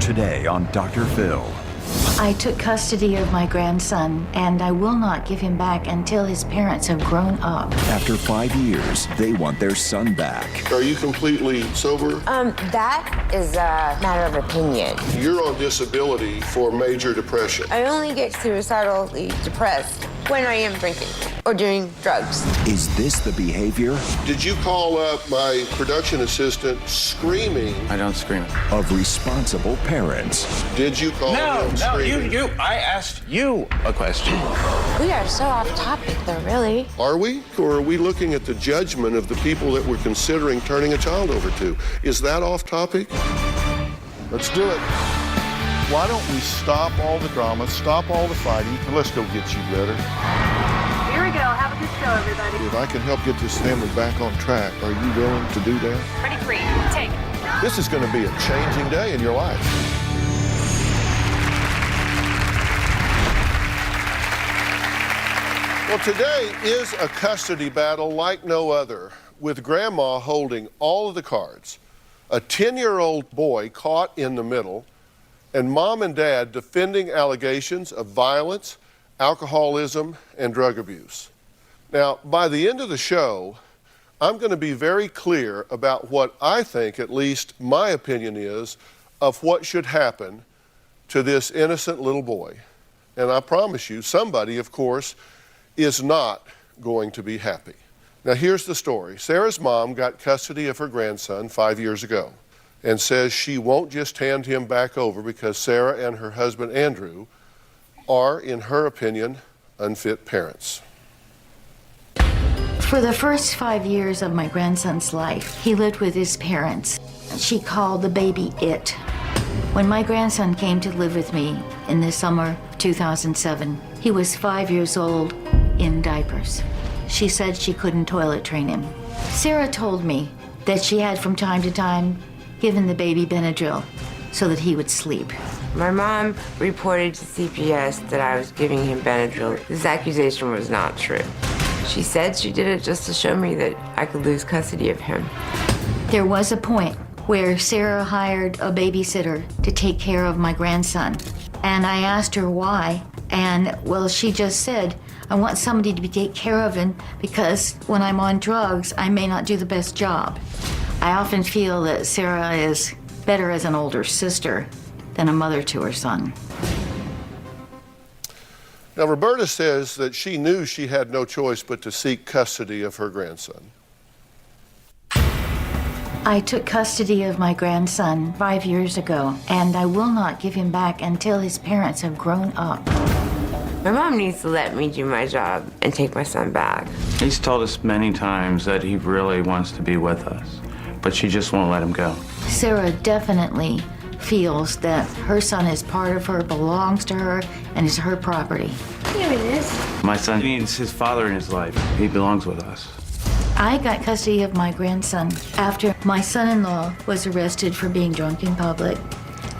Today on Dr. Phil. I took custody of my grandson, and I will not give him back until his parents have grown up. After 5 years, they want their son back. Are you completely sober? That is a matter of opinion. You're on disability for major depression. I only get suicidally depressed when I am drinking or doing drugs. Is this the behavior Did you call up my production assistant screaming? I don't scream. of responsible parents? Did you call him screaming? I asked you a question. We are so off topic, though, really. Are we? Or are we looking at the judgment of the people that we're considering turning a child over to? Is that off topic? Let's do it. Why don't we stop all the drama, stop all the fighting, and let's go get you better. Here we go. Have a good show, everybody. If I can help get this family back on track, are you willing to do that? Ready, three, take. This is going to be a changing day in your life. Well, today is a custody battle like no other, with Grandma holding all of the cards, a 10-year-old boy caught in the middle, and Mom and Dad defending allegations of violence, alcoholism, and drug abuse. Now, by the end of the show, I'm going to be very clear about what I think, at least my opinion is, of what should happen to this innocent little boy. And I promise you, somebody, of course, is not going to be happy. Now, here's the story. Sarah's mom got custody of her grandson 5 years ago and says she won't just hand him back over because Sarah and her husband, Andrew, are, in her opinion, unfit parents. For the first 5 years of my grandson's life, he lived with his parents. She called the baby It. When my grandson came to live with me in the summer of 2007, he was 5 years old in diapers. She said she couldn't toilet train him. Sarah told me that she had from time to time given the baby Benadryl so that he would sleep. My mom reported to CPS that I was giving him Benadryl. This accusation was not true. She said she did it just to show me that I could lose custody of him. There was a point where Sarah hired a babysitter to take care of my grandson. And I asked her why, and well, she just said, I want somebody to take care of him because when I'm on drugs, I may not do the best job. I often feel that Sarah is better as an older sister than a mother to her son. Now, Roberta says that she knew she had no choice but to seek custody of her grandson. I took custody of my grandson 5 years ago, and I will not give him back until his parents have grown up. My mom needs to let me do my job and take my son back. He's told us many times that he really wants to be with us, but she just won't let him go. Sarah definitely feels that her son is part of her, belongs to her, and is her property. Here it is. My son needs his father in his life. He belongs with us. I got custody of my grandson after my son-in-law was arrested for being drunk in public,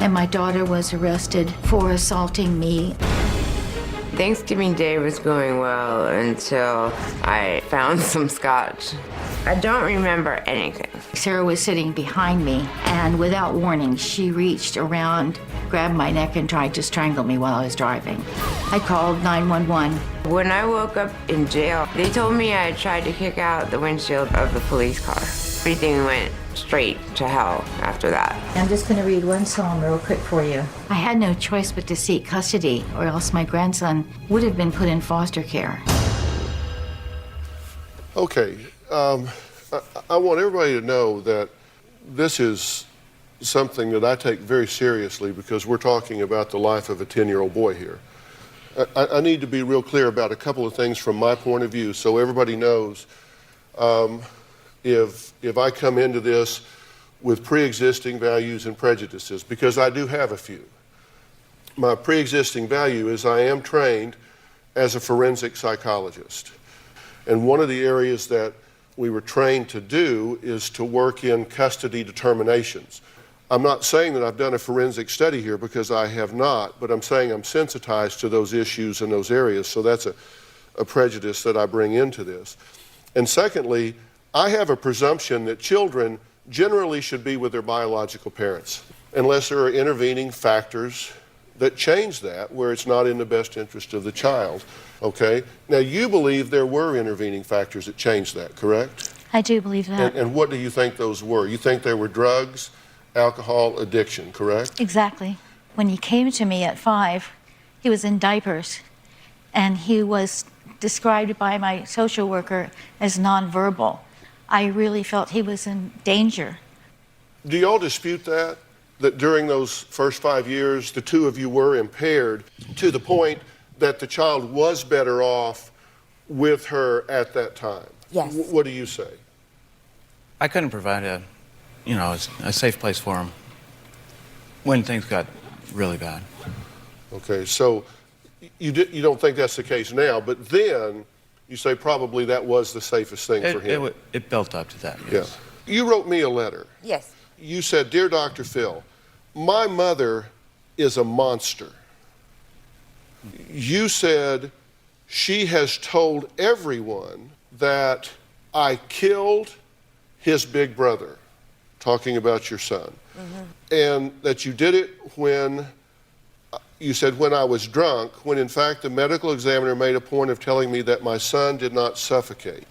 and my daughter was arrested for assaulting me. Thanksgiving Day was going well until I found some scotch. I don't remember anything. Sarah was sitting behind me, and without warning, she reached around, grabbed my neck, and tried to strangle me while I was driving. I called 911. When I woke up in jail, they told me I had tried to kick out the windshield of the police car. Everything went straight to hell after that. I'm just going to read one psalm real quick for you. I had no choice but to seek custody, or else my grandson would have been put in foster care. Okay, I want everybody to know that this is something that I take very seriously because we're talking about the life of a 10-year-old boy here. I need to be real clear about a couple of things from my point of view so everybody knows if I come into this with pre-existing values and prejudices, because I do have a few. My pre-existing value is I am trained as a forensic psychologist. And one of the areas that we were trained to do is to work in custody determinations. I'm not saying that I've done a forensic study here because I have not, but I'm saying I'm sensitized to those issues in those areas, so that's a prejudice that I bring into this. And secondly, I have a presumption that children generally should be with their biological parents. unless there are intervening factors that change that, where it's not in the best interest of the child. Okay? Now, you believe there were intervening factors that changed that, correct? I do believe that. And what do you think those were? You think they were drugs, alcohol, addiction, correct? Exactly. When he came to me at 5, he was in diapers, and he was described by my social worker as nonverbal. I really felt he was in danger. Do y'all dispute that? That during those first 5 years, the two of you were impaired to the point that the child was better off with her at that time? Yes. What do you say? I couldn't provide a safe place for him when things got really bad. Okay, so you don't think that's the case now, but then you say probably that was the safest thing for him. It built up to that, yes. Yeah. You wrote me a letter. Yes. You said, "Dear Dr. Phil, my mother is a monster." You said, "She has told everyone that I killed his big brother," talking about your son, and that you did it when, you said, when I was drunk, when in fact the medical examiner made a point of telling me that my son did not suffocate.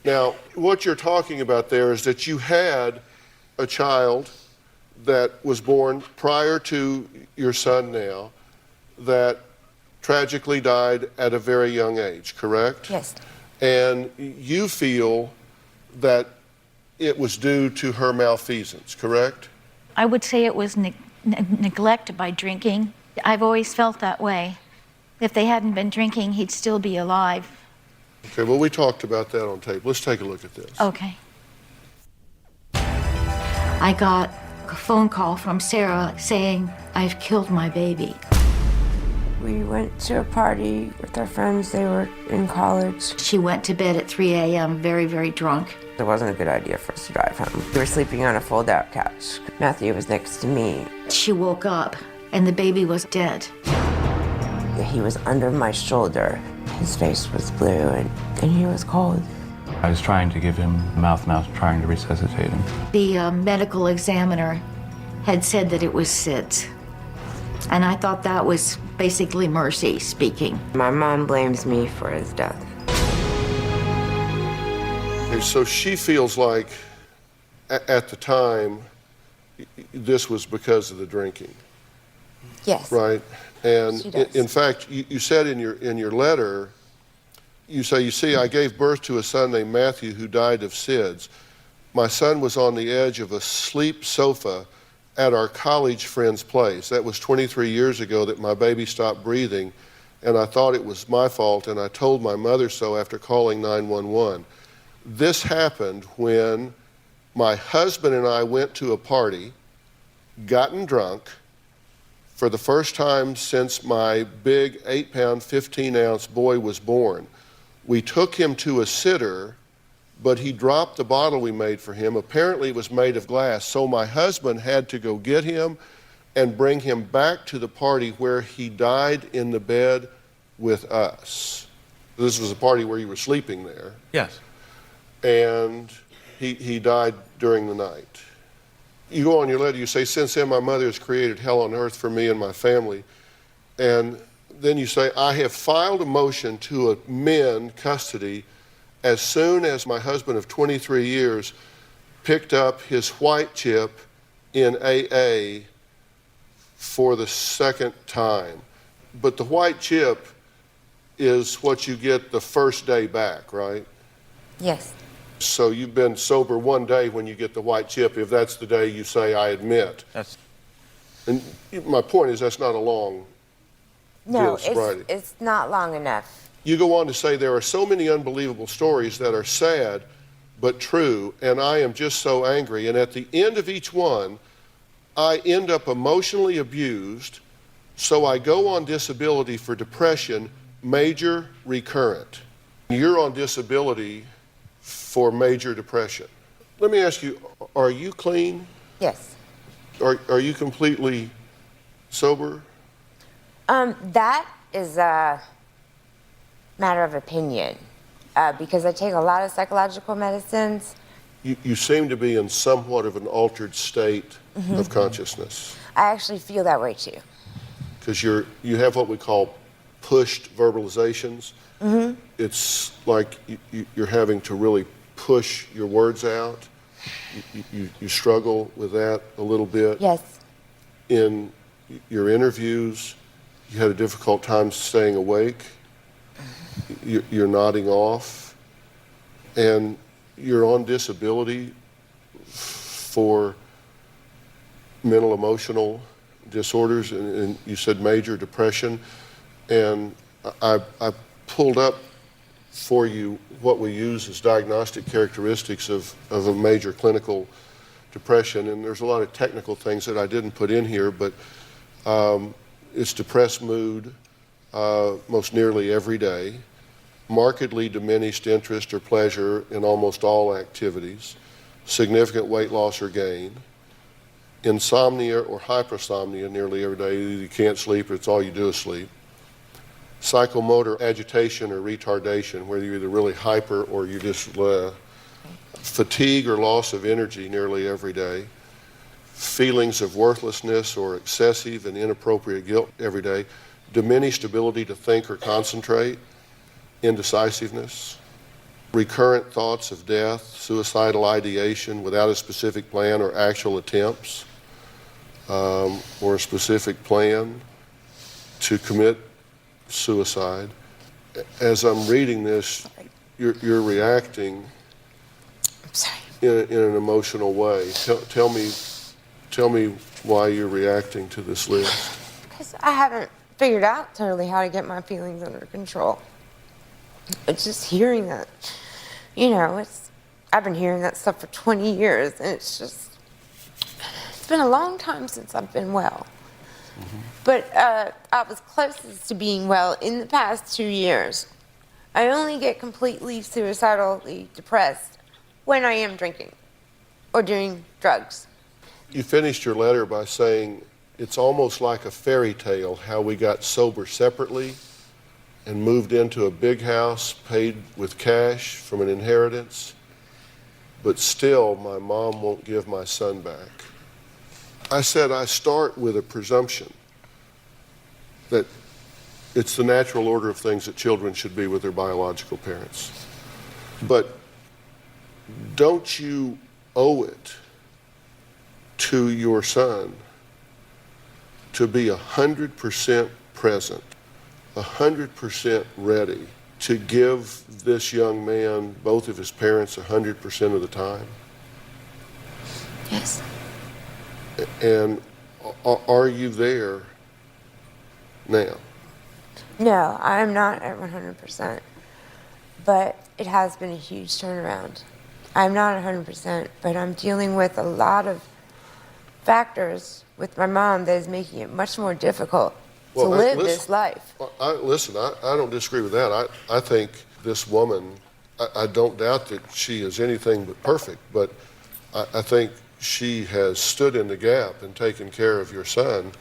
Now, what you're talking about there is that you had a child that was born prior to your son now that tragically died at a very young age, correct? Yes. And you feel that it was due to her malfeasance, correct? I would say it was neglect by drinking. I've always felt that way. If they hadn't been drinking, he'd still be alive. Okay, well, we talked about that on tape. Let's take a look at this. Okay. I got a phone call from Sarah saying, "I've killed my baby." We went to a party with our friends. They were in college. She went to bed at 3 a.m. very, very drunk. It wasn't a good idea for us to drive home. We were sleeping on a fold-out couch. Matthew was next to me. She woke up and the baby was dead. He was under my shoulder. His face was blue and he was cold. I was trying to give him mouth, trying to resuscitate him. The medical examiner had said that it was SIDS. And I thought that was basically mercy speaking. My mom blames me for his death. Okay, so she feels like at the time this was because of the drinking. Yes. Right? And She does. in fact, you said in your letter, you say, "You see, I gave birth to a son named Matthew who died of SIDS. My son was on the edge of a sleep sofa at our college friend's place. That was 23 years ago that my baby stopped breathing, and I thought it was my fault, and I told my mother so after calling 911. This happened when my husband and I went to a party, gotten drunk, for the first time since my big 8-pound, 15-ounce boy was born. We took him to a sitter, but he dropped the bottle we made for him. Apparently it was made of glass, so my husband had to go get him and bring him back to the party where he died in the bed with us." This was a party where you were sleeping there. Yes. And he died during the night. You go on your letter, you say, "Since then my mother has created hell on earth for me and my family." And then you say, "I have filed a motion to amend custody as soon as my husband of 23 years picked up his white chip in AA for the second time." But the white chip is what you get the first day back, right? Yes. So you've been sober one day when you get the white chip, if that's the day you say, "I admit." And my point is that's not a long No, deal of sobriety. it's not long enough. You go on to say there are so many unbelievable stories that are sad but true, and I am just so angry. And at the end of each one, I end up emotionally abused, so I go on disability for depression, major recurrent. You're on disability for major depression. Let me ask you, are you clean? Yes. Are you completely sober? That is a matter of opinion because I take a lot of psychological medicines. You seem to be in somewhat of an altered state of consciousness. I actually feel that way too. Because you have what we call pushed verbalizations. It's like you're having to really push your words out. You struggle with that a little bit. Yes. In your interviews, you had a difficult time staying awake. You're nodding off. And you're on disability for mental emotional disorders, and you said major depression. And I pulled up for you what we use as diagnostic characteristics of a major clinical depression, and there's a lot of technical things that I didn't put in here, but it's depressed mood most nearly every day, markedly diminished interest or pleasure in almost all activities, significant weight loss or gain, insomnia or hypersomnia nearly every day. Either you can't sleep or it's all you do is sleep. Psychomotor agitation or retardation, where you're either really hyper or you just fatigue or loss of energy nearly every day. Feelings of worthlessness or excessive and inappropriate guilt every day. Diminished ability to think or concentrate. Indecisiveness. Recurrent thoughts of death, suicidal ideation without a specific plan or actual attempts, or a specific plan to commit suicide. As I'm reading this, you're reacting in an emotional way. Tell me why you're reacting to this list. Because I haven't figured out totally how to get my feelings under control. It's just hearing that, I've been hearing that stuff for 20 years, and it's been a long time since I've been well. But I was closest to being well in the past 2 years. I only get completely suicidally depressed when I am drinking or doing drugs. You finished your letter by saying, it's almost like a fairy tale how we got sober separately and moved into a big house paid with cash from an inheritance, but still my mom won't give my son back. I said I start with a presumption that it's the natural order of things that children should be with their biological parents. But don't you owe it to your son to be 100% present, 100% ready to give this young man both of his parents 100% of the time? Yes. And are you there now? No, I'm not at 100%, but it has been a huge turnaround. I'm not 100%, but I'm dealing with a lot of factors with my mom that is making it much more difficult to live this life. I don't disagree with that. I think this woman, I don't doubt that she is anything but perfect, but I think she has stood in the gap and taken care of your son.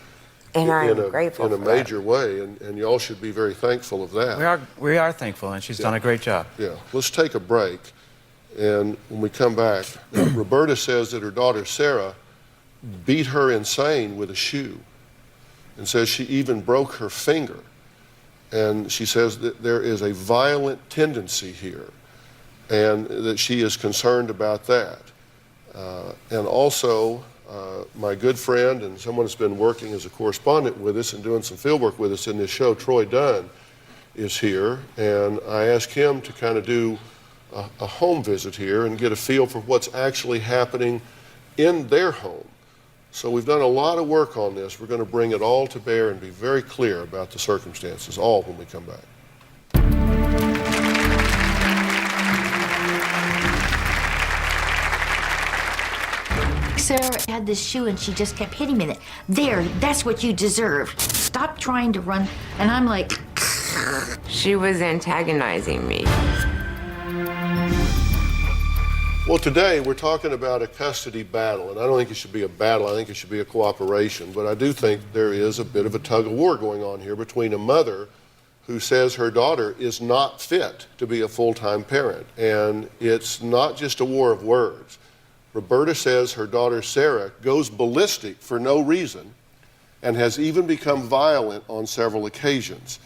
And I'm grateful in a major way, and y'all should be very thankful of that. We are thankful, and she's done a great job. Yeah. Let's take a break, and when we come back, Roberta says that her daughter Sarah beat her insane with a shoe, and says she even broke her finger. And she says that there is a violent tendency here, and that she is concerned about that. And also, my good friend and someone that's been working as a correspondent with us and doing some field work with us in this show, Troy Dunn, is here. And I asked him to kind of do a home visit here and get a feel for what's actually happening in their home. So we've done a lot of work on this. We're going to bring it all to bear and be very clear about the circumstances, all when we come back. Sarah had this shoe and she just kept hitting me. There, that's what you deserve. Stop trying to run. And I'm like... She was antagonizing me. Well, today we're talking about a custody battle, and I don't think it should be a battle. I think it should be a cooperation. But I do think there is a bit of a tug of war going on here between a mother who says her daughter is not fit to be a full-time parent. And it's not just a war of words. Roberta says her daughter Sarah goes ballistic for no reason and has even become violent on several occasions.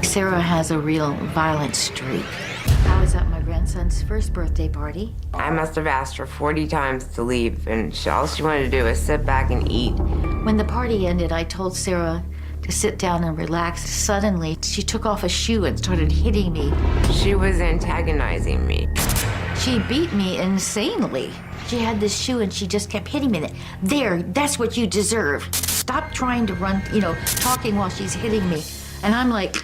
Sarah has a real violent streak. I was at my grandson's first birthday party. I must have asked her 40 times to leave, and all she wanted to do was sit back and eat. When the party ended, I told Sarah to sit down and relax. Suddenly, she took off a shoe and started hitting me. She was antagonizing me. She beat me insanely. She had this shoe and she just kept hitting me. There, that's what you deserve. Stop trying to run, talking while she's hitting me. And I'm like,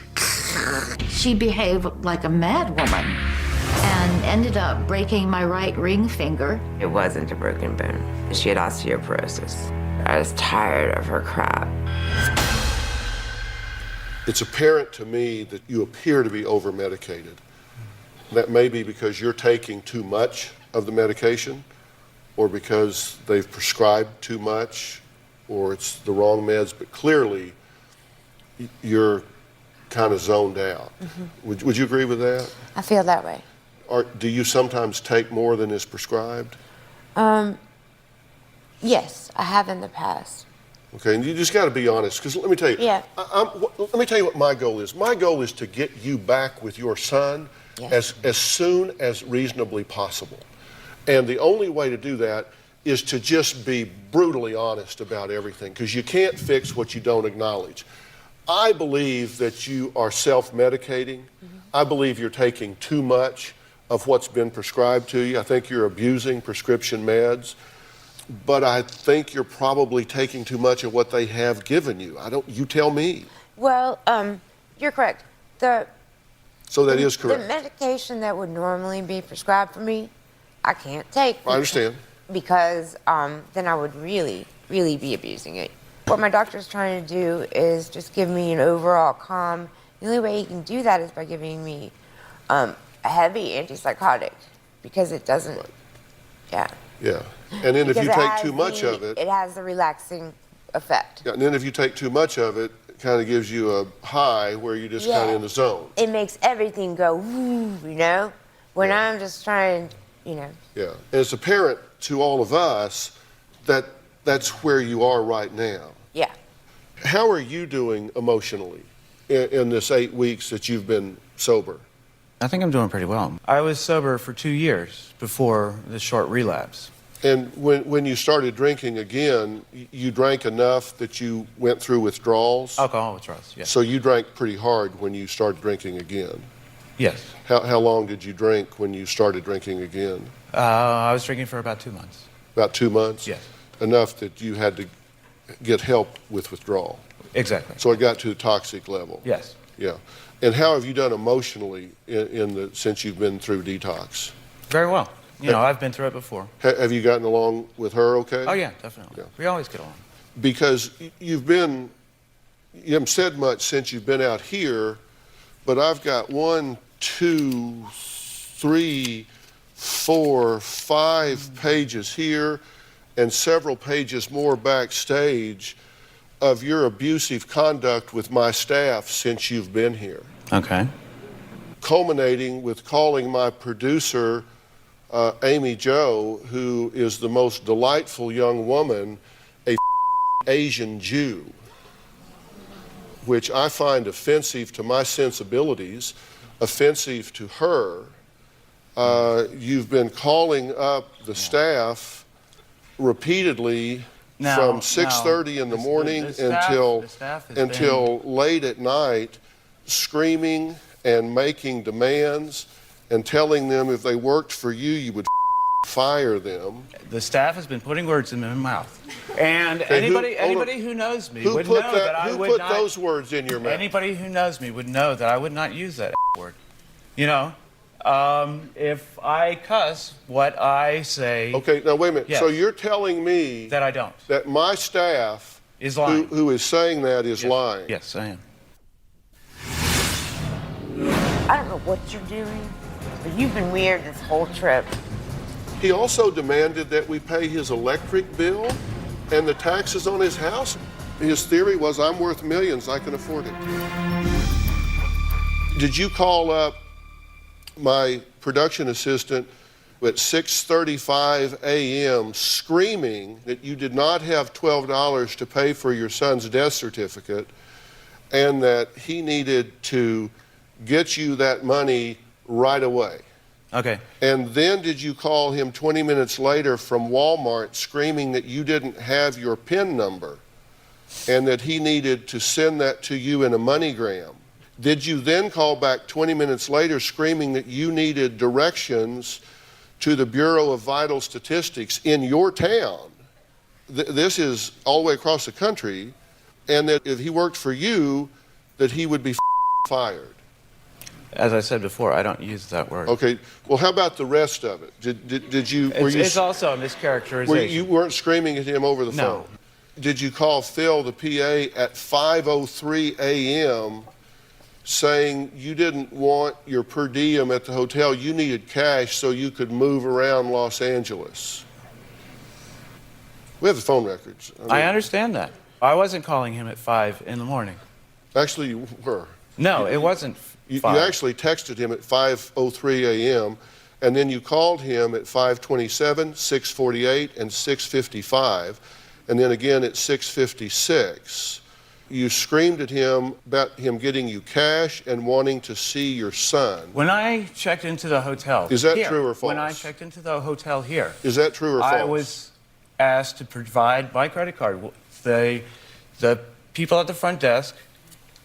she behaved like a mad woman and ended up breaking my right ring finger. It wasn't a broken bone. She had osteoporosis. I was tired of her crap. It's apparent to me that you appear to be over-medicated. That may be because you're taking too much of the medication, or because they've prescribed too much, or it's the wrong meds, but clearly you're kind of zoned out. Would you agree with that? I feel that way. Or do you sometimes take more than is prescribed? Yes, I have in the past. Okay, and you just got to be honest, because let me tell you. Yeah. Let me tell you what my goal is. My goal is to get you back with your son Yes. as soon as reasonably possible. And the only way to do that is to just be brutally honest about everything, because you can't fix what you don't acknowledge. I believe that you are self-medicating. I believe you're taking too much of what's been prescribed to you. I think you're abusing prescription meds. But I think you're probably taking too much of what they have given you. You tell me. Well, you're correct. So that is correct. The medication that would normally be prescribed for me, I can't take. I understand. Because then I would really, really be abusing it. What my doctor's trying to do is just give me an overall calm. The only way he can do that is by giving me a heavy antipsychotic, because it doesn't, Yeah. And then if you because it take has too much of it, it has the relaxing effect. and then if you take too much of it, it kind of gives you a high where you're just kind of in the zone. It makes everything go, woo, when I'm just trying, Yeah. And it's apparent to all of us that that's where you are right now. Yeah. How are you doing emotionally in this 8 weeks that you've been sober? I think I'm doing pretty well. I was sober for 2 years before the short relapse. And when you started drinking again, you drank enough that you went through withdrawals? Alcohol withdrawals, yes. So you drank pretty hard when you started drinking again? Yes. How long did you drink when you started drinking again? I was drinking for about 2 months. About 2 months? Yes. Enough that you had to get help with withdrawal? Exactly. So it got to the toxic level? Yes. Yeah. And how have you done emotionally since you've been through detox? Very well. I've been through it before. Have you gotten along with her okay? Oh, yeah, definitely. Yeah. We always get along. Because you haven't said much since you've been out here, but I've got 1, 2, 3, 4, 5 pages here and several pages more backstage of your abusive conduct with my staff since you've been here. Okay. Culminating with calling my producer, Amy Jo, who is the most delightful young woman, a Asian Jew, which I find offensive to my sensibilities, offensive to her. You've been calling up the staff repeatedly from 6:30 in the morning until late at night, screaming and making demands and telling them if they worked for you, you would fire them. The staff has been putting words in my mouth. And anybody who knows me would know that I would not... Who put those words in your mouth? Anybody who knows me would know that I would not use that word. If I cuss, what I say... Okay, now wait a minute. Yes. So you're telling me... That I don't. That my staff... Is lying. Who is saying that is Yes. lying. Yes, I am. I don't know what you're doing, but you've been weird this whole trip. He also demanded that we pay his electric bill and the taxes on his house. His theory was, I'm worth millions, I can afford it. Did you call up my production assistant at 6:35 a.m. screaming that you did not have $12 to pay for your son's death certificate and that he needed to get you that money right away. Okay. And then did you call him 20 minutes later from Walmart screaming that you didn't have your PIN number and that he needed to send that to you in a MoneyGram? Did you then call back 20 minutes later screaming that you needed directions to the Bureau of Vital Statistics in your town? This is all the way across the country, and that if he worked for you, that he would be fired. As I said before, I don't use that word. Okay, well, how about the rest of it? Did you? It's also a mischaracterization. You weren't screaming at him over the phone? Did you call Phil, the PA, at 5:03 a.m. saying you didn't want your per diem at the hotel, you needed cash so you could move around Los Angeles? We have the phone records. I understand that. I wasn't calling him at 5 in the morning. Actually, you were. No, it wasn't 5. You actually texted him at 5:03 a.m., and then you called him at 5:27, 6:48, and 6:55, and then again at 6:56. You screamed at him about him getting you cash and wanting to see your son. When I checked into the hotel... Is that here, true or false? When I checked into the hotel here... Is that true or false? I was asked to provide my credit card. The people at the front desk,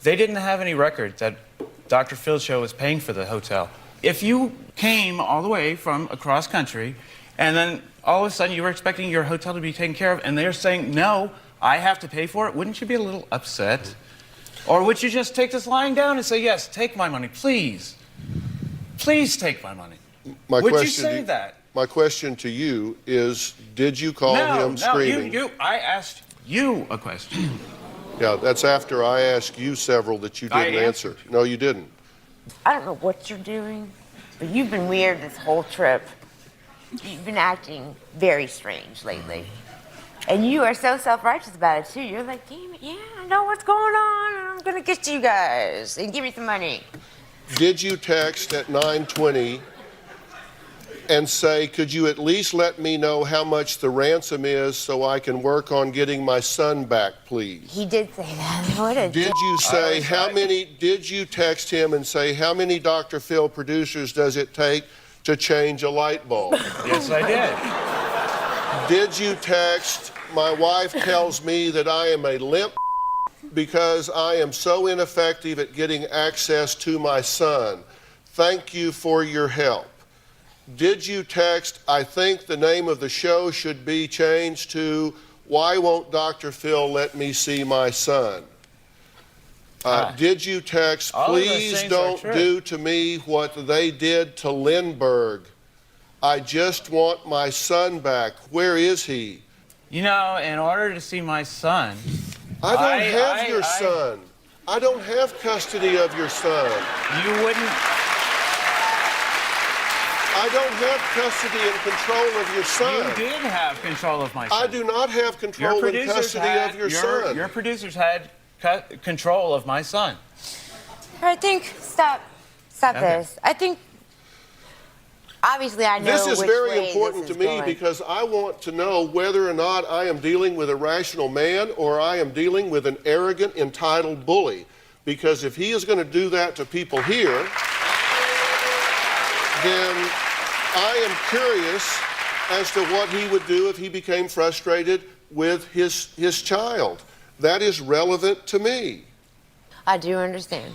they didn't have any record that Dr. Phil Show was paying for the hotel. If you came all the way from across country and then all of a sudden you were expecting your hotel to be taken care of and they're saying, no, I have to pay for it, wouldn't you be a little upset? Or would you just take this lying down and say, yes, take my money, please. Please take my money. Would you say that? My question to you is, did you call him screaming? No, I asked you a question. Yeah, that's after I asked you several that you didn't answer. No, you didn't. I don't know what you're doing, but you've been weird this whole trip. You've been acting very strange lately. And you are so self-righteous about it, too. You're like, damn it, yeah, I know what's going on, and I'm going to get you guys and give me some money. Did you text at 9:20 and say, could you at least let me know how much the ransom is so I can work on getting my son back, please? He did say that. What a Did you say did you text him and say, how many Dr. Phil producers does it take to change a light bulb? Yes, I did. Did you text, my wife tells me that I am a limp because I am so ineffective at getting access to my son. Thank you for your help. Did you text, I think the name of the show should be changed to, why won't Dr. Phil let me see my son? Did you text, please don't do to me what they did to Lindbergh? I just want my son back. Where is he? You know, in order to see my son... I don't have your son. I don't have custody of your son. You wouldn't... I don't have custody and control of your son. You did have control of my son. I do not have control and custody of your son. Your producers had control of my son. I think, stop this. I think, obviously I know this is which very way important this to is me going. because I want to know whether or not I am dealing with a rational man or I am dealing with an arrogant, entitled bully. Because if he is going to do that to people here, then I am curious as to what he would do if he became frustrated with his child. That is relevant to me. I do understand.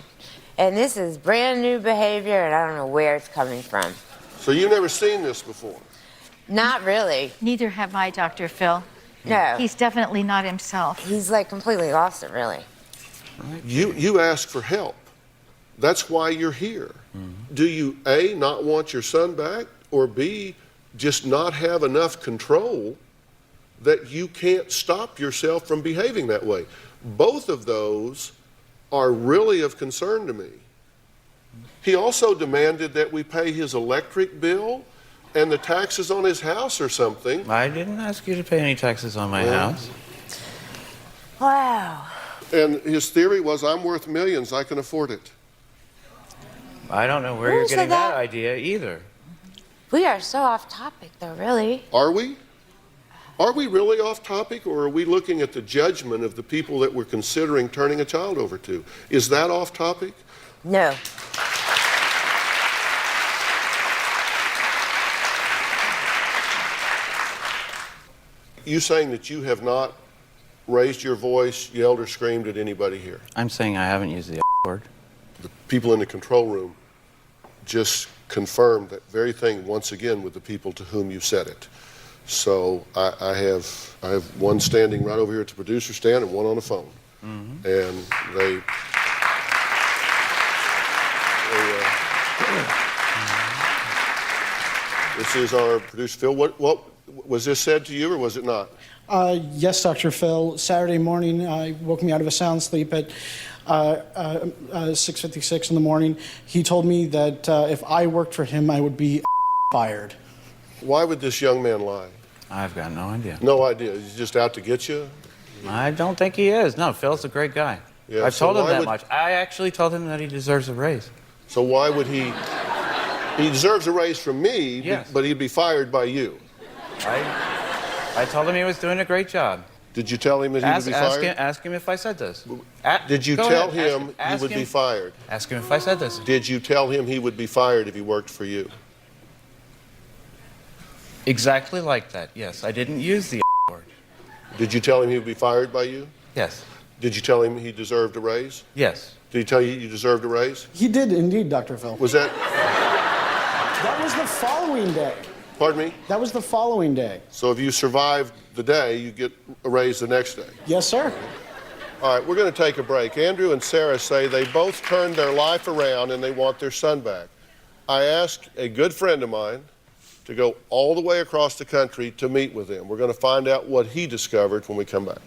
And this is brand new behavior, and I don't know where it's coming from. So you've never seen this before? Not really. Neither have I, Dr. Phil. No. He's definitely not himself. He's like completely lost it, really. You ask for help. That's why you're here. Mm-hmm. Do you, A, not want your son back, or B, just not have enough control that you can't stop yourself from behaving that way? Both of those are really of concern to me. He also demanded that we pay his electric bill and the taxes on his house or something. I didn't ask you to pay any taxes on my house. Wow. And his theory was, I'm worth millions, I can afford it. I don't know where you're getting that idea either. We are so off topic, though, really. Are we? Are we really off topic, or are we looking at the judgment of the people that we're considering turning a child over to? Is that off topic? No. You saying that you have not raised your voice, yelled, or screamed at anybody here? I'm saying I haven't used the word. The people in the control room just confirmed that very thing once again with the people to whom you said it. So I have one standing right over here at the producer stand and one on the phone. Mm-hmm. And this is our producer, Phil. What was this said to you, or was it not? Yes, Dr. Phil. Saturday morning, woke me out of a sound sleep at 6:56 in the morning. He told me that if I worked for him, I would be fired. Why would this young man lie? I've got no idea. No idea. He's just out to get you? I don't think he is. No, Phil's a great guy. Yeah, I've told him that would... much. I actually told him that he deserves a raise. So why would he? He deserves a raise from me, yes. But he'd be fired by you. I told him he was doing a great job. Did you tell him that he would be fired? Ask him if I said this. Did you tell him he would be fired? Ask him if I said this. Did you tell him he would be fired if he worked for you? Exactly like that, yes. I didn't use the word. Did you tell him he would be fired by you? Yes. Did you tell him he deserved a raise? Yes. Did he tell you you deserved a raise? He did indeed, Dr. Phil. Was that? That was the following day. Pardon me? That was the following day. So if you survived the day, you get a raise the next day? Yes, sir. All right, we're going to take a break. Andrew and Sarah say they both turned their life around and they want their son back. I asked a good friend of mine to go all the way across the country to meet with them. We're going to find out what he discovered when we come back.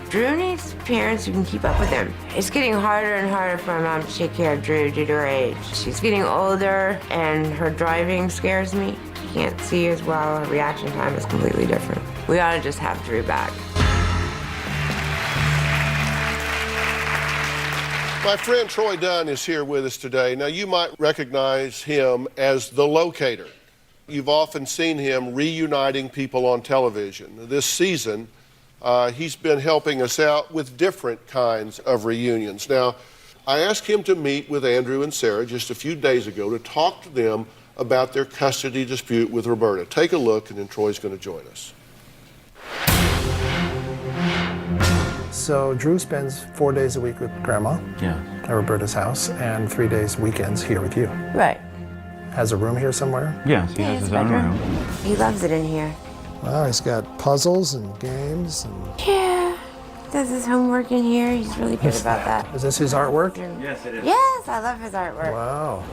Drew needs parents who can keep up with him. It's getting harder and harder for my mom to take care of Drew due to her age. She's getting older and her driving scares me. She can't see as well. Her reaction time is completely different. We ought to just have Drew back. My friend Troy Dunn is here with us today. Now, you might recognize him as the locator. You've often seen him reuniting people on television. This season, he's been helping us out with different kinds of reunions. Now, I asked him to meet with Andrew and Sarah just a few days ago to talk to them about their custody dispute with Roberta. Take a look, and then Troy's going to join us. So Drew spends 4 days a week with Grandma at Roberta's house and 3 days weekends here with you. Right. Has a room here somewhere? Yes, he has his own room. He loves it in here. Wow, he's got puzzles and games and... Yeah. Does his homework in here. He's really good about that. Is this his artwork? Yes, it is. Yes, I love his artwork. Wow.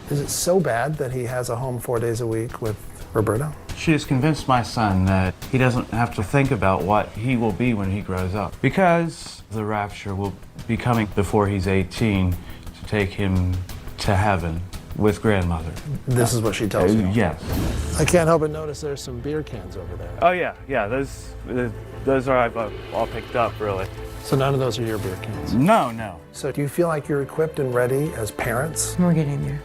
Is it so bad that he has a home 4 days a week with Roberta? She has convinced my son that he doesn't have to think about what he will be when he grows up, because the rapture will be coming before he's 18 to take him to heaven with grandmother. This is what she tells you? Yes. I can't help but notice there's some beer cans over there. Oh yeah, those are I've all picked up, really. So none of those are your beer cans? No. So do you feel like you're equipped and ready as parents? We're getting there.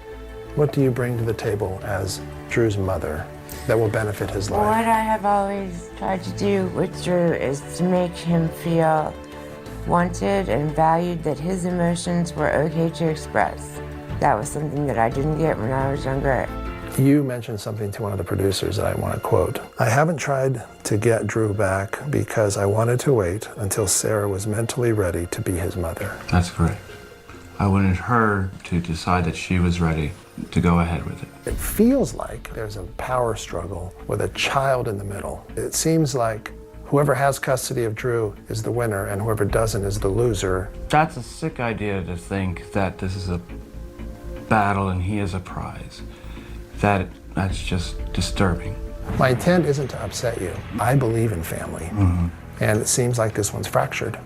What do you bring to the table as Drew's mother that will benefit his life? What I have always tried to do with Drew is to make him feel wanted and valued, that his emotions were okay to express. That was something that I didn't get when I was younger. You mentioned something to one of the producers that I want to quote. I haven't tried to get Drew back because I wanted to wait until Sarah was mentally ready to be his mother. That's correct. I wanted her to decide that she was ready to go ahead with it. It feels like there's a power struggle with a child in the middle. It seems like whoever has custody of Drew is the winner and whoever doesn't is the loser. That's a sick idea to think that this is a battle and he is a prize. That's just disturbing. My intent isn't to upset you. I believe in family, and it seems like this one's fractured.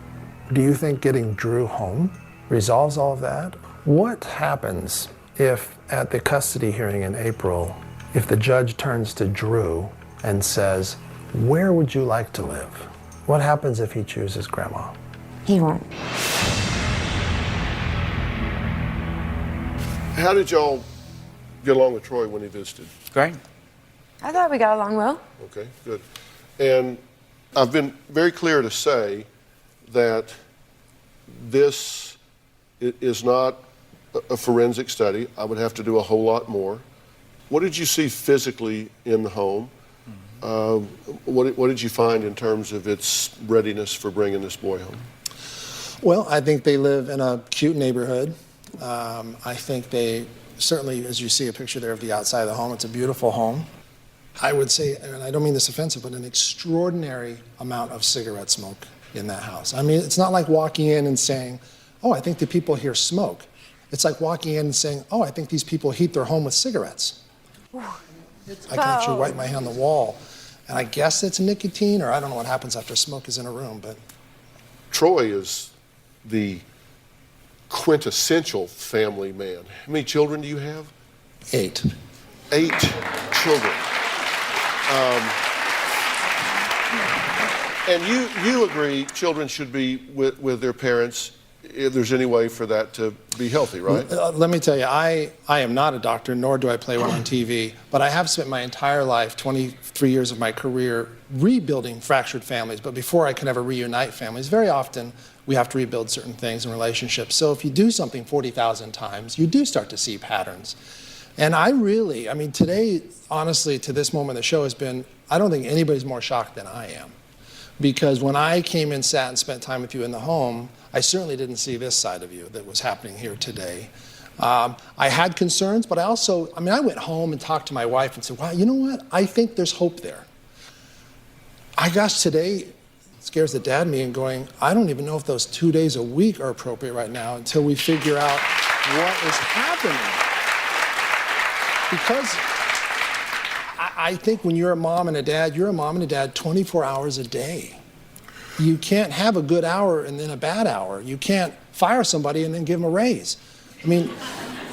Do you think getting Drew home resolves all of that? What happens if at the custody hearing in April, if the judge turns to Drew and says, where would you like to live? What happens if he chooses Grandma? He won't. How did y'all get along with Troy when he visited? Great. I thought we got along well. Okay, good. And I've been very clear to say that this is not a forensic study. I would have to do a whole lot more. What did you see physically in the home? What did you find in terms of its readiness for bringing this boy home? Well, I think they live in a cute neighborhood. I think they certainly, as you see a picture there of the outside of the home, it's a beautiful home. I would say, and I don't mean this offensive, but an extraordinary amount of cigarette smoke in that house. I mean, it's not like walking in and saying, oh, I think the people here smoke. It's like walking in and saying, oh, I think these people heat their home with cigarettes. I can actually wipe my hand on the wall. And I guess it's nicotine, or I don't know what happens after smoke is in a room, but. Troy is the quintessential family man. How many children do you have? 8. 8 children. And you agree children should be with their parents if there's any way for that to be healthy, right? Let me tell you, I am not a doctor, nor do I play one on TV, but I have spent my entire life, 23 years of my career, rebuilding fractured families. But before I can ever reunite families, very often we have to rebuild certain things in relationships. So if you do something 40,000 times, you do start to see patterns. And I mean, today, honestly, to this moment, the show has been, I don't think anybody's more shocked than I am. Because when I came and sat and spent time with you in the home, I certainly didn't see this side of you that was happening here today. I had concerns, but I went home and talked to my wife and said, wow, you know what? I think there's hope there. I guess today it scares the dad in me and going, I don't even know if those 2 days a week are appropriate right now until we figure out what is happening. Because I think when you're a mom and a dad, you're a mom and a dad 24 hours a day. You can't have a good hour and then a bad hour. You can't fire somebody and then give them a raise. I mean,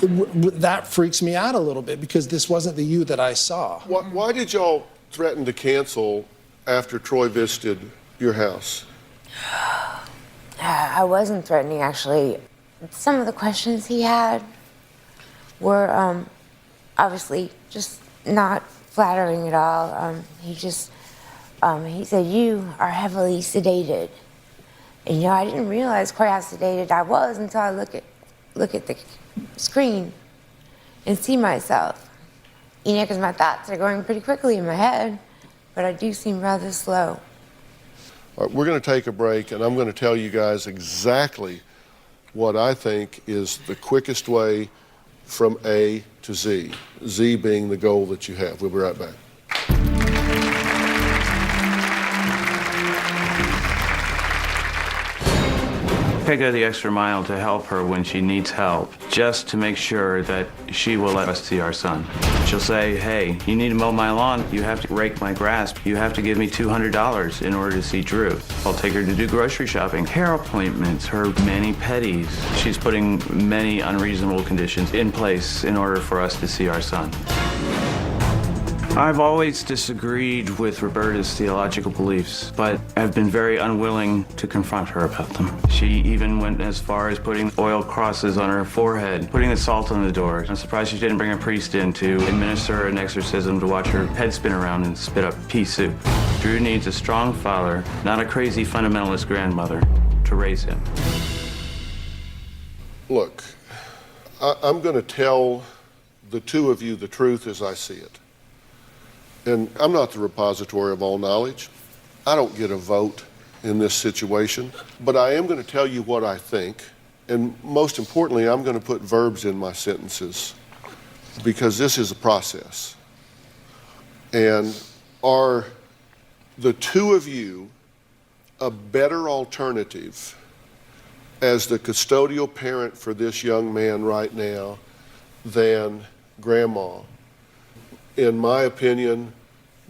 that freaks me out a little bit because this wasn't the you that I saw. Why did y'all threaten to cancel after Troy visited your house? I wasn't threatening, actually. Some of the questions he had were obviously just not flattering at all. He said, you are heavily sedated. And I didn't realize quite how sedated I was until I look at the screen and see myself. Because my thoughts are going pretty quickly in my head, but I do seem rather slow. All right, we're going to take a break, and I'm going to tell you guys exactly what I think is the quickest way from A to Z, Z being the goal that you have. We'll be right back. I go the extra mile to help her when she needs help, just to make sure that she will let us see our son. She'll say, hey, you need to mow my lawn, you have to rake my grass, you have to give me $200 in order to see Drew. I'll take her to do grocery shopping, hair appointments, her mani-pedis. She's putting many unreasonable conditions in place in order for us to see our son. I've always disagreed with Roberta's theological beliefs, but I've been very unwilling to confront her about them. She even went as far as putting oil crosses on her forehead, putting the salt on the door. I'm surprised she didn't bring a priest in to administer an exorcism to watch her head spin around and spit up pea soup. Drew needs a strong father, not a crazy fundamentalist grandmother, to raise him. Look, I'm going to tell the two of you the truth as I see it. And I'm not the repository of all knowledge. I don't get a vote in this situation, but I am going to tell you what I think. And most importantly, I'm going to put verbs in my sentences because this is a process. And are the two of you a better alternative as the custodial parent for this young man right now than Grandma? In my opinion,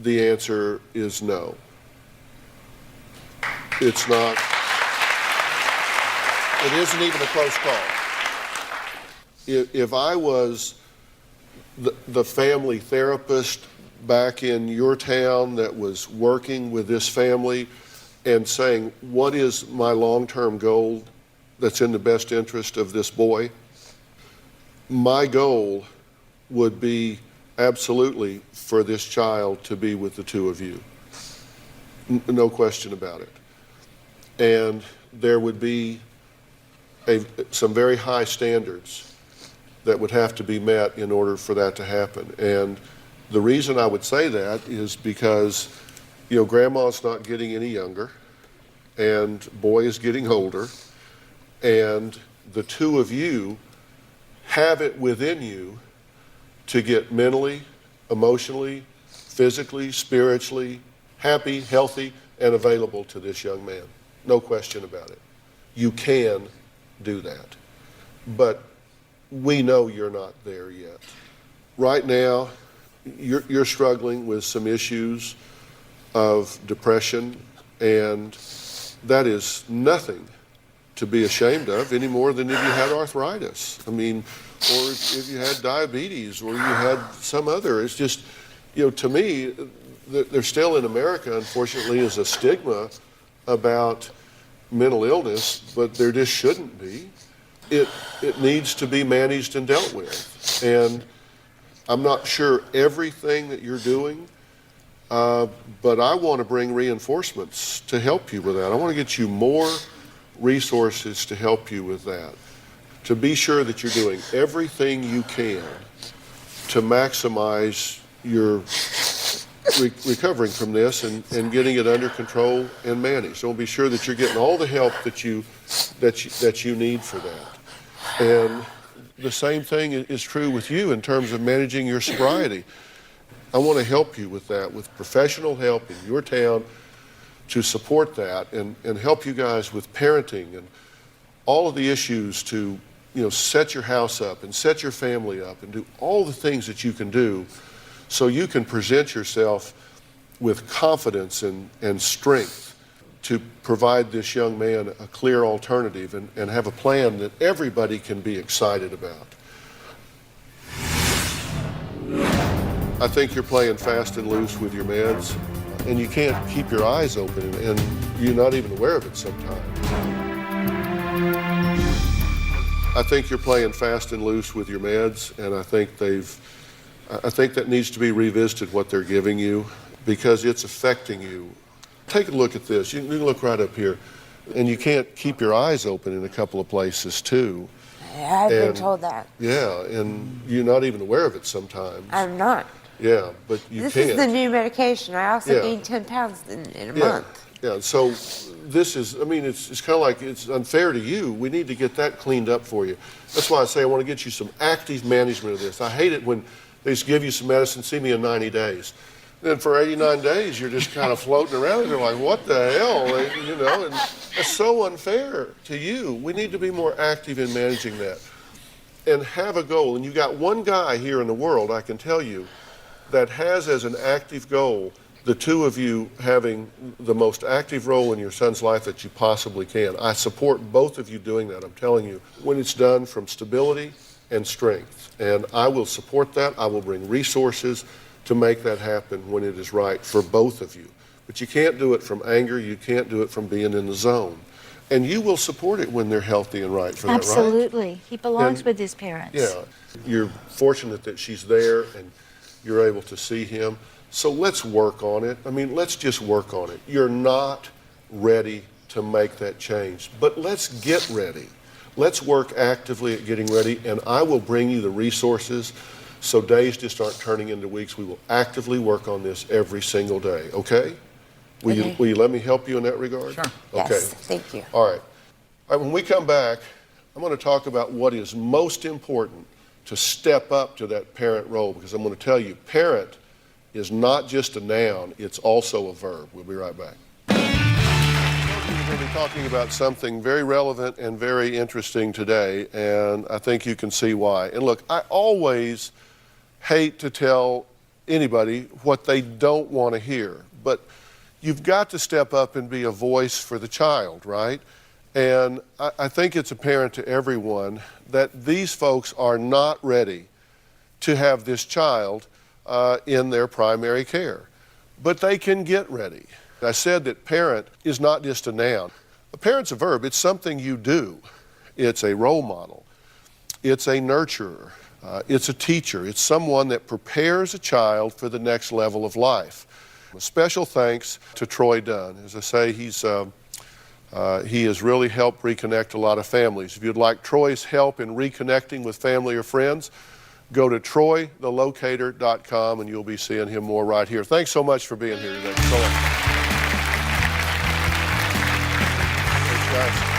the answer is no. It's not. It isn't even a close call. If I was the family therapist back in your town that was working with this family and saying, what is my long-term goal that's in the best interest of this boy? My goal would be absolutely for this child to be with the two of you. No question about it. And there would be some very high standards that would have to be met in order for that to happen. And the reason I would say that is because, Grandma's not getting any younger, and boy is getting older, and the two of you have it within you to get mentally, emotionally, physically, spiritually happy, healthy, and available to this young man. No question about it. You can do that. But we know you're not there yet. Right now, you're struggling with some issues of depression, and that is nothing to be ashamed of any more than if you had arthritis. I mean, or if you had diabetes, or you had some other. It's just, to me, there's still in America, unfortunately, is a stigma about mental illness, but there just shouldn't be. It needs to be managed and dealt with. And I'm not sure everything that you're doing, but I want to bring reinforcements to help you with that. I want to get you more resources to help you with that, to be sure that you're doing everything you can to maximize your recovering from this and getting it under control and managed. So be sure that you're getting all the help that you need for that. And the same thing is true with you in terms of managing your sobriety. I want to help you with that, with professional help in your town to support that and help you guys with parenting and all of the issues to, set your house up and set your family up and do all the things that you can do so you can present yourself with confidence and strength to provide this young man a clear alternative and have a plan that everybody can be excited about. I think you're playing fast and loose with your meds, and you can't keep your eyes open, and you're not even aware of it sometimes. I think you're playing fast and loose with your meds, and I think that needs to be revisited, what they're giving you, because it's affecting you. Take a look at this. You can look right up here. And you can't keep your eyes open in a couple of places, too. I've been told that. Yeah, and you're not even aware of it sometimes. I'm not. Yeah, but you can't. This is the new medication. I also gained 10 pounds in a month. Yeah, so this is, it's kind of like it's unfair to you. We need to get that cleaned up for you. That's why I say I want to get you some active management of this. I hate it when they just give you some medicine, see me in 90 days. Then for 89 days, you're just kind of floating around and you're like, what the hell? And it's so unfair to you. We need to be more active in managing that and have a goal. And you got one guy here in the world, I can tell you, that has as an active goal the two of you having the most active role in your son's life that you possibly can. I support both of you doing that, I'm telling you, when it's done from stability and strength. And I will support that. I will bring resources to make that happen when it is right for both of you. But you can't do it from anger. You can't do it from being in the zone. And you will support it when they're healthy and right for that, right? Absolutely. He belongs with his parents. Yeah. You're fortunate that she's there and you're able to see him. So let's work on it. Let's just work on it. You're not ready to make that change, but let's get ready. Let's work actively at getting ready, and I will bring you the resources so days just aren't turning into weeks. We will actively work on this every single day, okay? Will you let me help you in that regard? Sure. Okay. Yes, thank you. All right. When we come back, I'm going to talk about what is most important to step up to that parent role, because I'm going to tell you, parent is not just a noun, it's also a verb. We'll be right back. We're going to be talking about something very relevant and very interesting today, and I think you can see why. And look, I always hate to tell anybody what they don't want to hear, but you've got to step up and be a voice for the child, right? And I think it's apparent to everyone that these folks are not ready to have this child in their primary care. But they can get ready. I said that parent is not just a noun. A parent's a verb. It's something you do. It's a role model. It's a nurturer. It's a teacher. It's someone that prepares a child for the next level of life. A special thanks to Troy Dunn. As I say, he has really helped reconnect a lot of families. If you'd like Troy's help in reconnecting with family or friends, go to troythelocator.com and you'll be seeing him more right here. Thanks so much for being here today. Thanks, guys.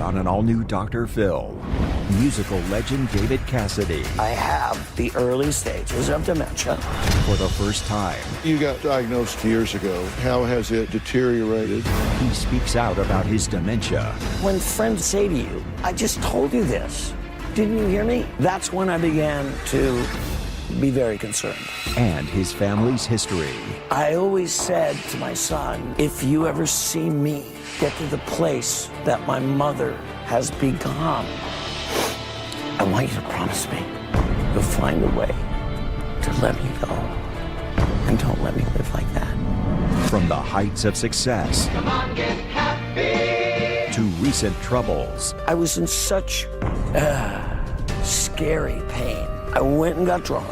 On an all-new Dr. Phil, musical legend David Cassidy. I have the early stages of dementia. For the first time, You got diagnosed years ago. How has it deteriorated? he speaks out about his dementia. When friends say to you, I just told you this, didn't you hear me? That's when I began to be very concerned. And his family's history. I always said to my son, if you ever see me get to the place that my mother has become, I want you to promise me you'll find a way to let me go. And don't let me live like that. From the heights of success Come on, get happy. to recent troubles. I was in such scary pain. I went and got drunk.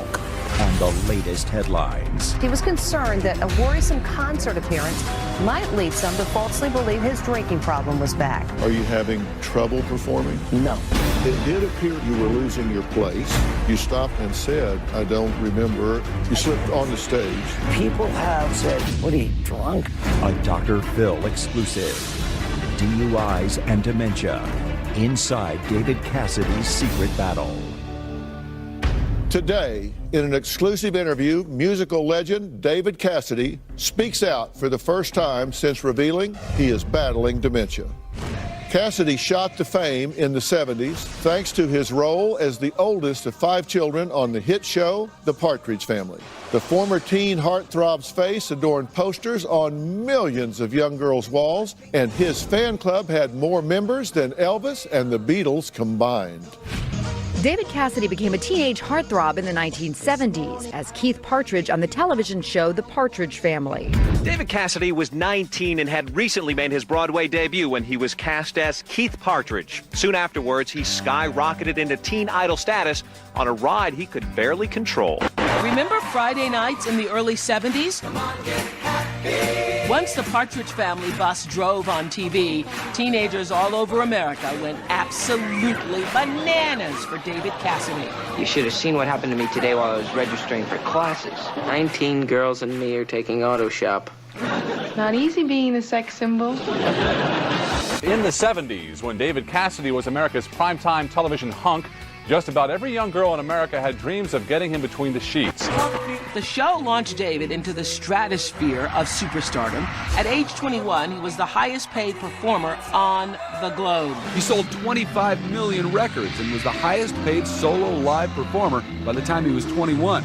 And the latest headlines. He was concerned that a worrisome concert appearance might lead some to falsely believe his drinking problem was back. Are you having trouble performing? No. It did appear you were losing your place. You stopped and said, I don't remember. You slipped on the stage. People have said, what are you, drunk? A Dr. Phil exclusive. DUIs and dementia. Inside David Cassidy's secret battle. Today, in an exclusive interview, musical legend David Cassidy speaks out for the first time since revealing he is battling dementia. Cassidy shot to fame in the 70s thanks to his role as the oldest of 5 children on the hit show The Partridge Family. The former teen heartthrob's face adorned posters on millions of young girls' walls, and his fan club had more members than Elvis and the Beatles combined. David Cassidy became a teenage heartthrob in the 1970s as Keith Partridge on the television show The Partridge Family. David Cassidy was 19 and had recently made his Broadway debut when he was cast as Keith Partridge. Soon afterwards, he skyrocketed into teen idol status on a ride he could barely control. Remember Friday nights in the early 70s? Once the Partridge Family bus drove on TV, teenagers all over America went absolutely bananas for David Cassidy. You should have seen what happened to me today while I was registering for classes. 19 girls and me are taking auto shop. Not easy being a sex symbol. In the 70s, when David Cassidy was America's primetime television hunk, just about every young girl in America had dreams of getting him between the sheets. The show launched David into the stratosphere of superstardom. At age 21, he was the highest paid performer on the globe. He sold 25 million records and was the highest paid solo live performer by the time he was 21.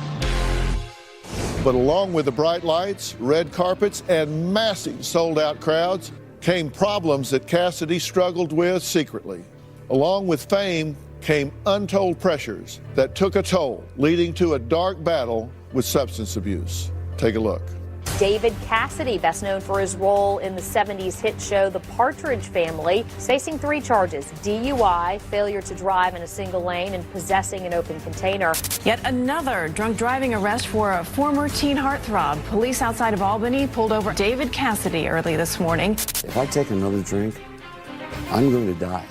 But along with the bright lights, red carpets, and massive sold-out crowds came problems that Cassidy struggled with secretly. Along with fame came untold pressures that took a toll, leading to a dark battle with substance abuse. Take a look. David Cassidy, best known for his role in the 70s hit show The Partridge Family, is facing 3 charges: DUI, failure to drive in a single lane, and possessing an open container. Yet another drunk driving arrest for a former teen heartthrob. Police outside of Albany pulled over David Cassidy early this morning. If I take another drink, I'm going to die.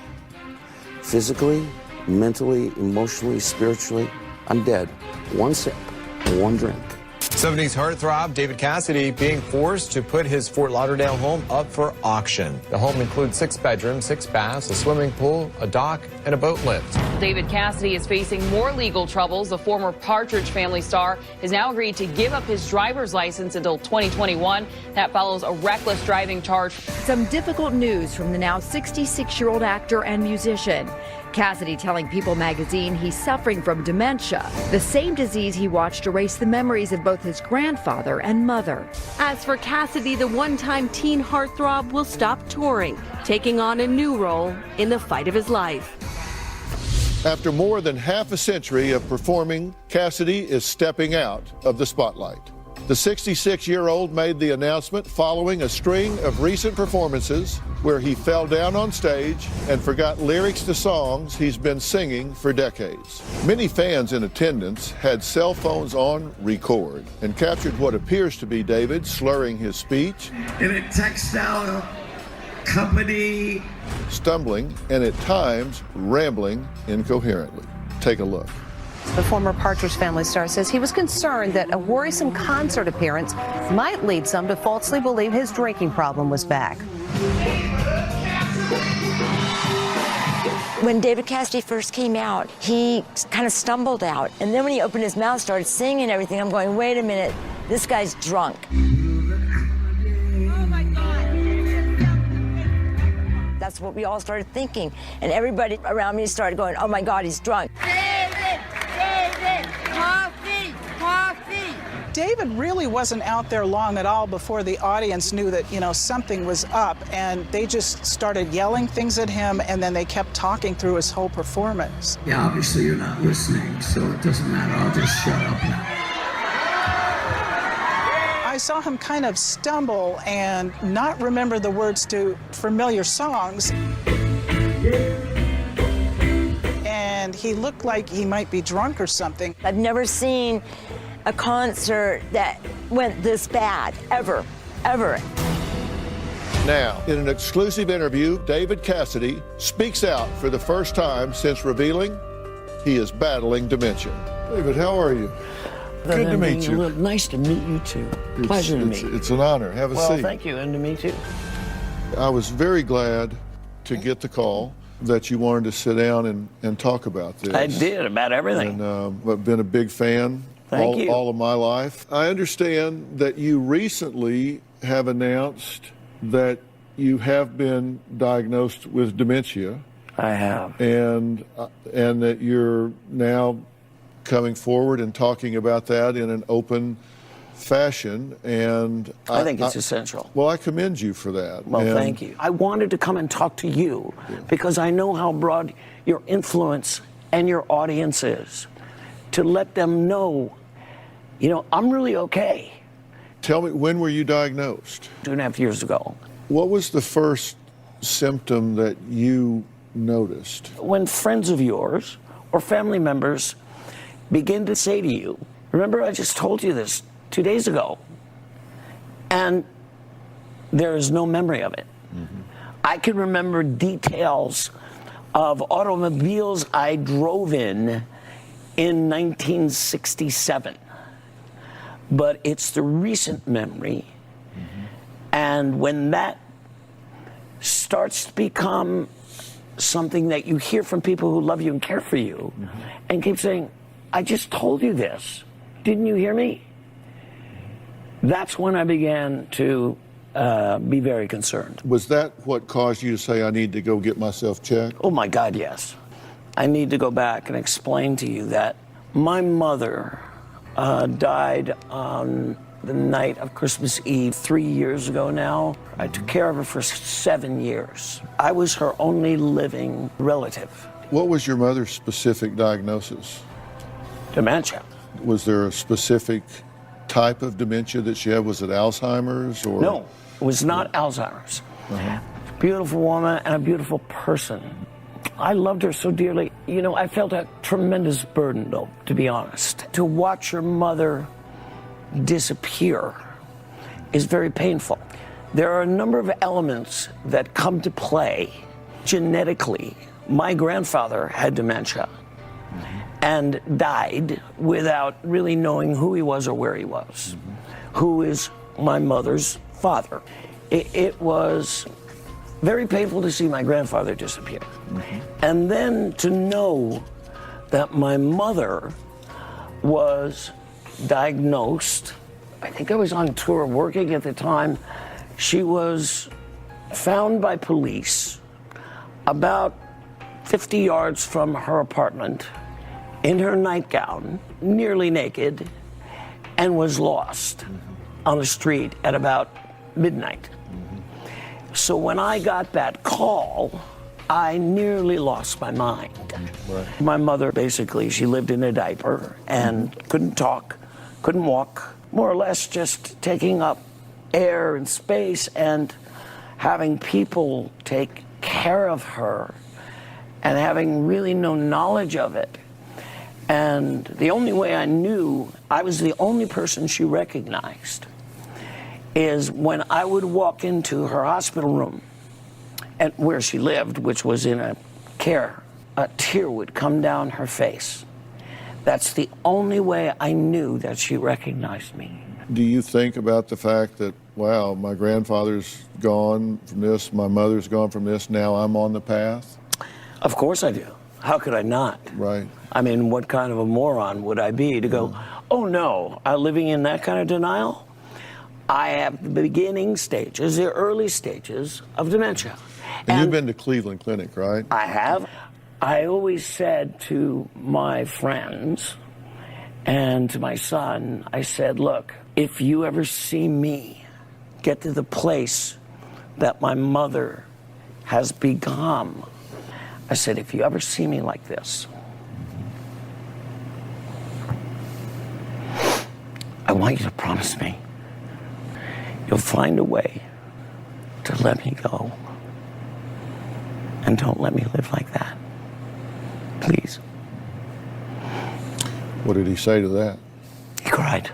Physically, mentally, emotionally, spiritually, I'm dead. One sip, one drink. 70s heartthrob David Cassidy being forced to put his Fort Lauderdale home up for auction. The home includes 6 bedrooms, 6 baths, a swimming pool, a dock, and a boat lift. David Cassidy is facing more legal troubles. The former Partridge Family star has now agreed to give up his driver's license until 2021. That follows a reckless driving charge. Some difficult news from the now 66-year-old actor and musician. Cassidy telling People magazine he's suffering from dementia, the same disease he watched erase the memories of both his grandfather and mother. As for Cassidy, the one-time teen heartthrob will stop touring, taking on a new role in the fight of his life. After more than half a century of performing, Cassidy is stepping out of the spotlight. The 66-year-old made the announcement following a string of recent performances where he fell down on stage and forgot lyrics to songs he's been singing for decades. Many fans in attendance had cell phones on record and captured what appears to be David slurring his speech, in a textile company, stumbling, and at times rambling incoherently. Take a look. The former Partridge Family star says he was concerned that a worrisome concert appearance might lead some to falsely believe his drinking problem was back. When David Cassidy first came out, he kind of stumbled out. And then when he opened his mouth, started singing and everything, I'm going, wait a minute, this guy's drunk. That's what we all started thinking. And everybody around me started going, oh my God, he's drunk. David really wasn't out there long at all before the audience knew that, something was up, and they just started yelling things at him, and then they kept talking through his whole performance. Yeah, obviously you're not listening, so it doesn't matter. I'll just shut up now. I saw him kind of stumble and not remember the words to familiar songs. And he looked like he might be drunk or something. I've never seen a concert that went this bad, ever. Now, in an exclusive interview, David Cassidy speaks out for the first time since revealing he is battling dementia. David, how are you? Good to meet you. Nice to meet you too. Pleasure to meet you. It's an honor. Have a seat. Well, thank you, and to meet you. I was very glad to get the call that you wanted to sit down and talk about this. I did, about everything. And I've been a big fan all of my life. I understand that you recently have announced that you have been diagnosed with dementia. I have. And that you're now coming forward and talking about that in an open fashion, and I think it's essential. Well, I commend you for that. Well, thank you. I wanted to come and talk to you because I know how broad your influence and your audience is, to let them know, I'm really okay. Tell me, when were you diagnosed? 2.5 years ago. What was the first symptom that you noticed? When friends of yours or family members begin to say to you, remember I just told you this 2 days ago, and there is no memory of it. Mm-hmm. I can remember details of automobiles I drove in 1967, but it's the recent memory And when that starts to become something that you hear from people who love you and care for you, and keep saying, I just told you this, didn't you hear me? That's when I began to be very concerned. Was that what caused you to say, I need to go get myself checked? Oh my God, yes. I need to go back and explain to you that my mother died on the night of Christmas Eve 3 years ago now. I took care of her for 7 years. I was her only living relative. What was your mother's specific diagnosis? Dementia. Was there a specific type of dementia that she had? Was it Alzheimer's or? No, it was not Alzheimer's. Beautiful woman and a beautiful person. I loved her so dearly. You know, I felt a tremendous burden, though, to be honest. To watch your mother disappear is very painful. There are a number of elements that come to play genetically. My grandfather had dementia and died without really knowing who he was or where he was, who is my mother's father. It was very painful to see my grandfather disappear. And then to know that my mother was diagnosed, I think I was on tour working at the time, she was found by police about 50 yards from her apartment in her nightgown, nearly naked, and was lost on the street at about midnight. So when I got that call, I nearly lost my mind. My mother, basically, she lived in a diaper and couldn't talk, couldn't walk, more or less just taking up air and space and having people take care of her and having really no knowledge of it. And the only way I knew I was the only person she recognized is when I would walk into her hospital room and where she lived, which was in a care, a tear would come down her face. That's the only way I knew that she recognized me. Do you think about the fact that, wow, my grandfather's gone from this, my mother's gone from this, now I'm on the path? Of course I do. How could I not? Right. I mean, what kind of a moron would I be to go, oh no, living in that kind of denial? I have the beginning stages, the early stages of dementia. And you've been to Cleveland Clinic, right? I have. I always said to my friends and to my son, I said, look, if you ever see me get to the place that my mother has become, I said, if you ever see me like this, I want you to promise me you'll find a way to let me go. And don't let me live like that. Please. What did he say to that? He cried.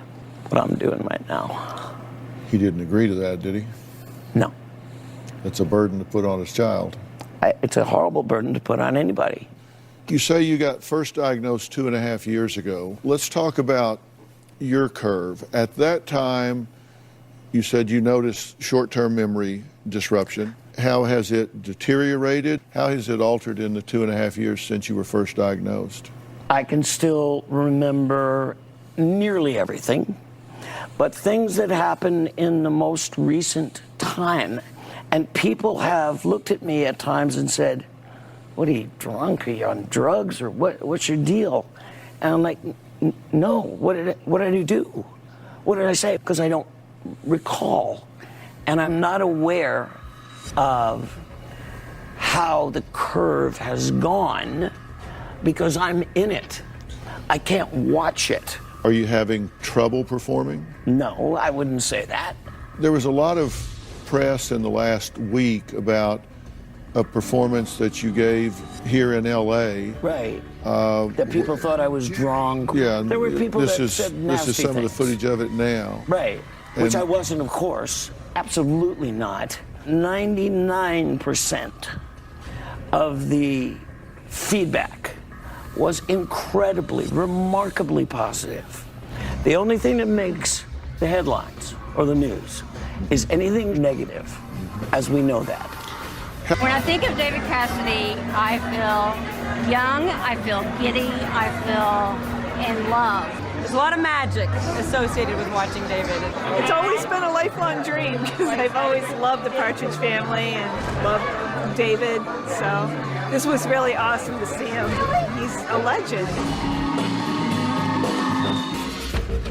What I'm doing right now. He didn't agree to that, did he? No. It's a burden to put on his child. It's a horrible burden to put on anybody. You say you got first diagnosed 2.5 years ago. Let's talk about your curve. At that time, you said you noticed short-term memory disruption. How has it deteriorated? How has it altered in the 2.5 years since you were first diagnosed? I can still remember nearly everything, but things that happened in the most recent time. And people have looked at me at times and said, what, are you drunk? Are you on drugs? Or what's your deal? And I'm like, no, what did I do? What did I say? Because I don't recall. And I'm not aware of how the curve has gone because I'm in it. I can't watch it. Are you having trouble performing? No, I wouldn't say that. There was a lot of press in the last week about a performance that you gave here in L.A. Right. That people thought I was drunk. Yeah. There were people that said nasty This is some things. of the footage of it now. Right. Which I wasn't, of course. Absolutely not. 99% of the feedback was incredibly, remarkably positive. The only thing that makes the headlines or the news is anything negative, as we know that. When I think of David Cassidy, I feel young, I feel giddy, I feel in love. There's a lot of magic associated with watching David. It's always been a lifelong dream because I've always loved the Partridge Family and loved David. So this was really awesome to see him. He's a legend.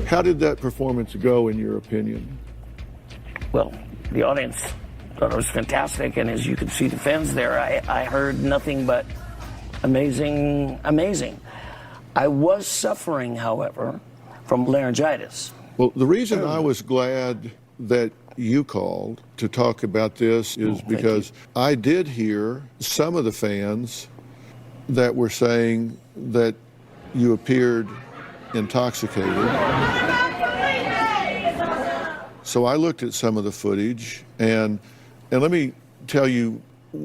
How did that performance go, in your opinion? Well, the audience thought it was fantastic, and as you could see the fans there, I heard nothing but amazing, amazing. I was suffering, however, from laryngitis. Well, the reason I was glad that you called to talk about this is because I did hear some of the fans that were saying that you appeared intoxicated. So I looked at some of the footage, and let me tell you,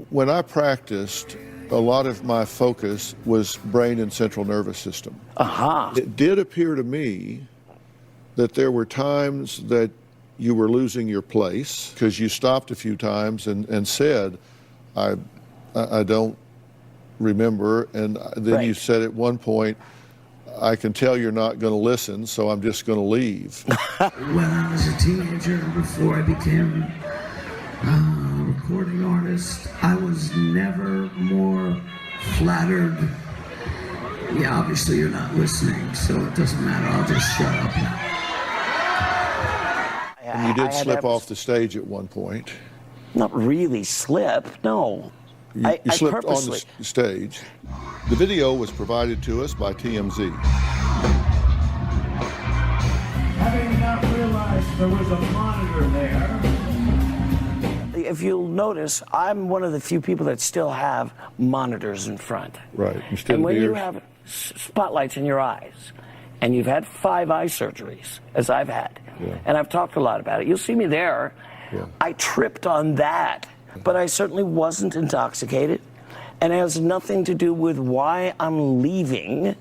when I practiced, a lot of my focus was brain and central nervous system. It did appear to me that there were times that you were losing your place because you stopped a few times and said, I don't remember. And then you said at one point, I can tell you're not going to listen, so I'm just going to leave. When I was a teenager, before I became a recording artist, I was never more flattered. Yeah, obviously you're not listening, so it doesn't matter. I'll just shut up now. And you did slip off the stage at one point. Not really slip, no. You slipped on the stage. The video was provided to us by TMZ. Having not realized there was a monitor there. If you'll notice, I'm one of the few people that still have monitors in front. Right. And when you have spotlights in your eyes, and you've had 5 eye surgeries, as I've had, and I've talked a lot about it, you'll see me there. I tripped on that, but I certainly wasn't intoxicated, and it has nothing to do with why I'm leaving,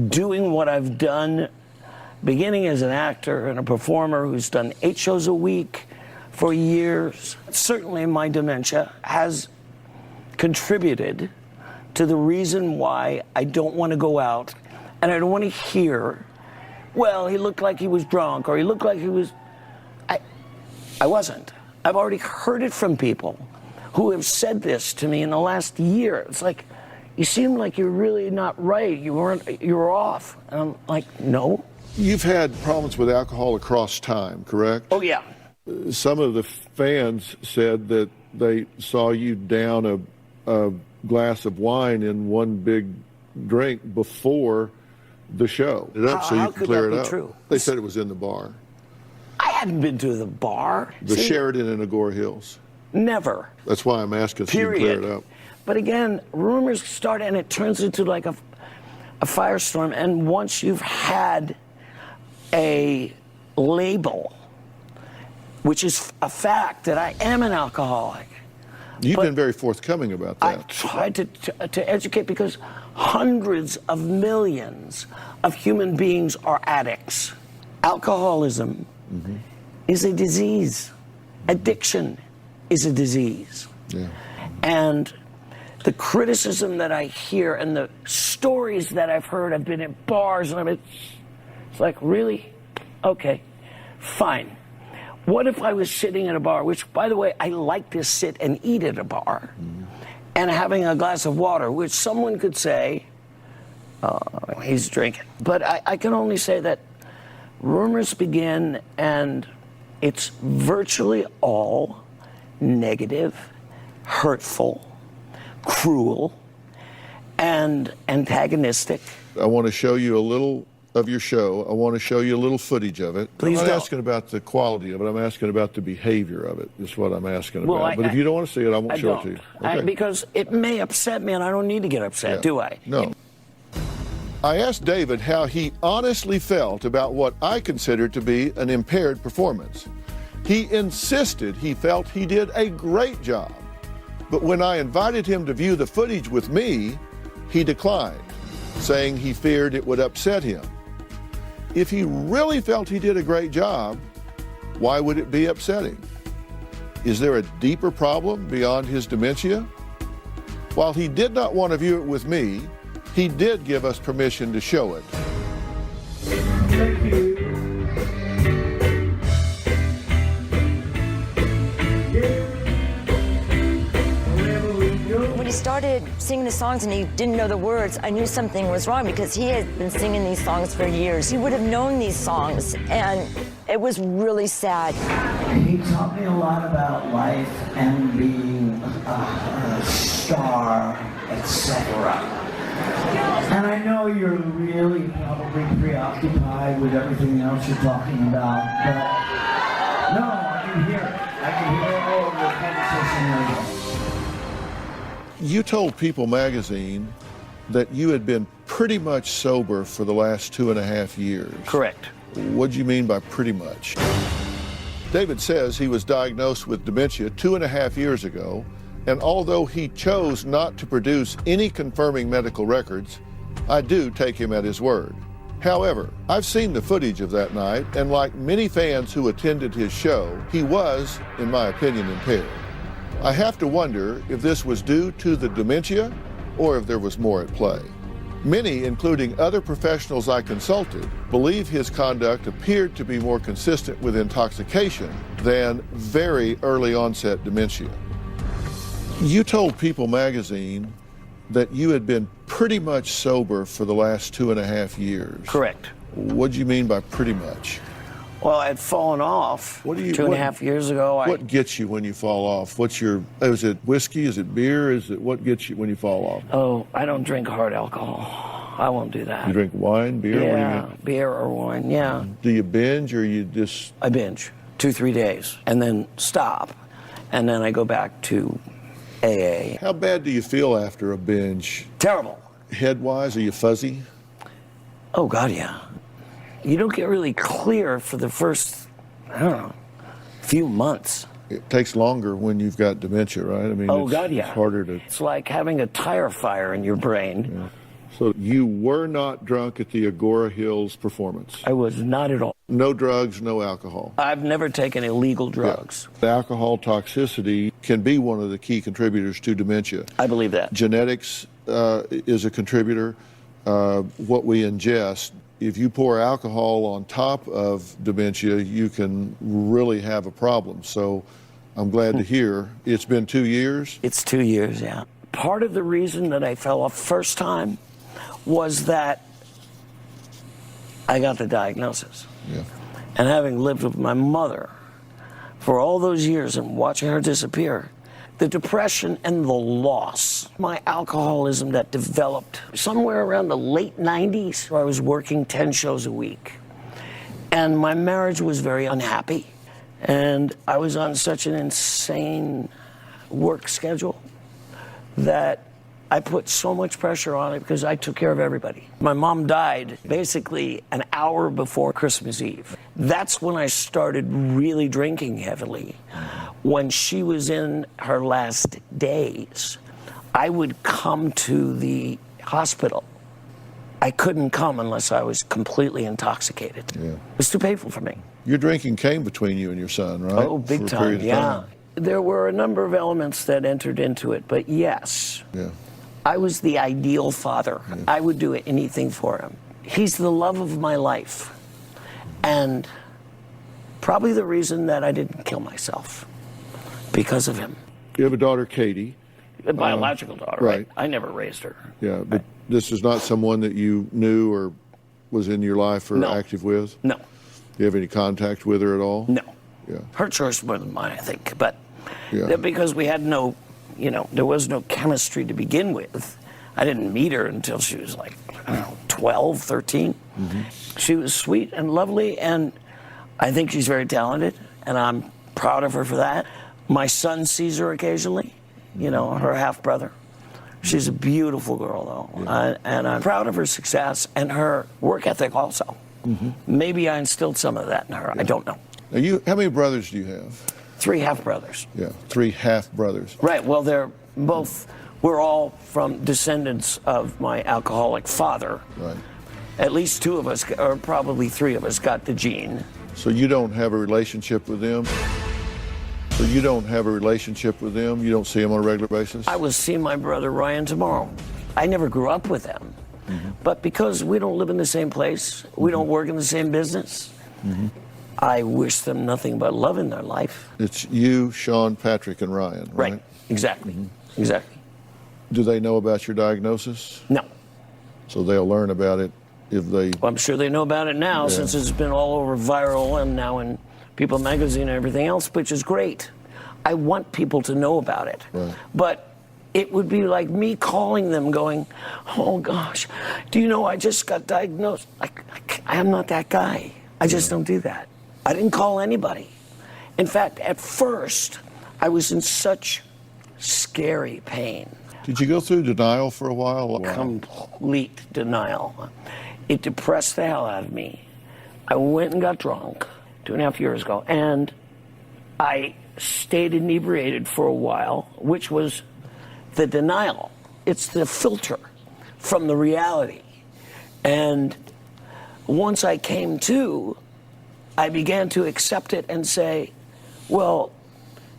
doing what I've done, beginning as an actor and a performer who's done 8 shows a week for years. Certainly my dementia has contributed to the reason why I don't want to go out, and I don't want to hear, well, he looked like he was drunk, or he looked like he was... I wasn't. I've already heard it from people who have said this to me in the last year. It's like, you seem like you're really not right. You were off. And I'm like, no. You've had problems with alcohol across time, correct? Oh, yeah. Some of the fans said that they saw you down a glass of wine in one big drink before the show. So you can clear it up. True? They said it was in the bar. I hadn't been to the bar. The Sheridan in Agora Hills. Never. That's why I'm asking so you can clear it up. But again, rumors start and it turns into like a firestorm. And once you've had a label, which is a fact that I am an alcoholic. You've been very forthcoming about that. I've tried to educate because hundreds of millions of human beings are addicts. Alcoholism is a disease. Addiction is a disease. And the criticism that I hear and the stories that I've heard, I've been at bars and it's like, really? Okay, fine. What if I was sitting at a bar, which, by the way, I like to sit and eat at a bar, and having a glass of water, which someone could say, oh, he's drinking. But I can only say that rumors begin, and it's virtually all negative, hurtful, cruel, and antagonistic. I want to show you a little of your show. I want to show you a little footage of it. Please I'm don't. not asking about the quality of it. I'm asking about the behavior of it. Is what I'm asking about. But if you don't want to see it, I won't show it to you. Okay. Because it may upset me, and I don't need to get upset, do I? No. I asked David how he honestly felt about what I considered to be an impaired performance. He insisted he felt he did a great job. But when I invited him to view the footage with me, he declined, saying he feared it would upset him. If he really felt he did a great job, Why would it be upsetting? Is there a deeper problem beyond his dementia? While he did not want to view it with me, he did give us permission to show it. Thank you. When he started singing the songs and he didn't know the words, I knew something was wrong because he had been singing these songs for years. He would have known these songs, and it was really sad. He taught me a lot about life and being a star, etc. And I know you're really probably preoccupied with everything else you're talking about, but no, I can hear it. I can hear all of your conversation. You told People magazine that you had been pretty much sober for the last 2.5 years. Correct. What do you mean by pretty much? David says he was diagnosed with dementia 2.5 years ago, and although he chose not to produce any confirming medical records, I do take him at his word. However, I've seen the footage of that night, and like many fans who attended his show, he was, in my opinion, impaired. I have to wonder if this was due to the dementia or if there was more at play. Many, including other professionals I consulted, believe his conduct appeared to be more consistent with intoxication than very early onset dementia. You told People magazine that you had been pretty much sober for the last 2.5 years. Correct. What do you mean by pretty much? Well, I'd fallen off 2.5 years ago. What gets you when you fall off? Is it whiskey? Is it beer? What gets you when you fall off? Oh, I don't drink hard alcohol. I won't do that. You drink wine, beer? Yeah, beer or wine, yeah. Do you binge or you just... I binge 2-3 days and then stop. And then I go back to AA. How bad do you feel after a binge? Terrible. Head-wise, are you fuzzy? Oh, God, yeah. You don't get really clear for the first, I don't know, few months. It takes longer when you've got dementia, right? I mean, it's harder to... It's like having a tire fire in your brain. Yeah. So you were not drunk at the Agora Hills performance? I was not at all. No drugs, no alcohol? I've never taken illegal drugs. Yeah. The alcohol toxicity can be one of the key contributors to dementia. I believe that. Genetics is a contributor. What we ingest. If you pour alcohol on top of dementia, you can really have a problem. So I'm glad to hear. It's been 2 years? It's 2 years, yeah. Part of the reason that I fell off first time was that I got the diagnosis. Yeah. And having lived with my mother for all those years and watching her disappear, the depression and the loss, my alcoholism that developed somewhere around the late 90s, where I was working 10 shows a week. And my marriage was very unhappy. And I was on such an insane work schedule that I put so much pressure on it because I took care of everybody. My mom died basically an hour before Christmas Eve. That's when I started really drinking heavily. When she was in her last days, I would come to the hospital. I couldn't come unless I was completely intoxicated. Yeah. It was too painful for me. Your drinking came between you and your son, right? Oh, big For a time, period of yeah. time. There were a number of elements that entered into it, but yes. Yeah. I was the ideal father. Yeah. I would do anything for him. He's the love of my life. And probably the reason that I didn't kill myself, because of him. You have a daughter, Katie. A biological daughter, right? I never raised her. Yeah, but this is not someone that you knew or was in your life or active with? No. Do you have any contact with her at all? No. Yeah. Her choice more than mine, I think. But Yeah. because we had no, there was no chemistry to begin with. I didn't meet her until she was like, I don't know, 12, 13. Mm-hmm. She was sweet and lovely, and I think she's very talented, and I'm proud of her for that. My son sees her occasionally, her half-brother. She's a beautiful girl, though, and I'm proud of her success and her work ethic also. Mm-hmm. Maybe I instilled some of that in her. I don't know. Now, how many brothers do you have? 3 half-brothers. Yeah, 3 half-brothers. Right, well, we're all from descendants of my alcoholic father. Right. At least 2 of us, or probably 3 of us, got the gene. So you don't have a relationship with them? So you don't have a relationship with them? You don't see them on a regular basis? I will see my brother Ryan tomorrow. I never grew up with them. But because we don't live in the same place, we don't work in the same business, I wish them nothing but love in their life. It's you, Sean, Patrick, and Ryan, right? Right, exactly, exactly. Do they know about your diagnosis? No. So they'll learn about it if they... Well, I'm sure they know about it now, since it's been all over viral and now in People magazine and everything else, which is great. I want people to know about it. Right. But it would be like me calling them going, oh gosh, do you know I just got diagnosed? I am not that guy. I just don't do that. I didn't call anybody. In fact, at first, I was in such scary pain. Did you go through denial for a while? Complete denial. It depressed the hell out of me. I went and got drunk 2.5 years ago, and I stayed inebriated for a while, which was the denial. It's the filter from the reality. And once I came to, I began to accept it and say, well,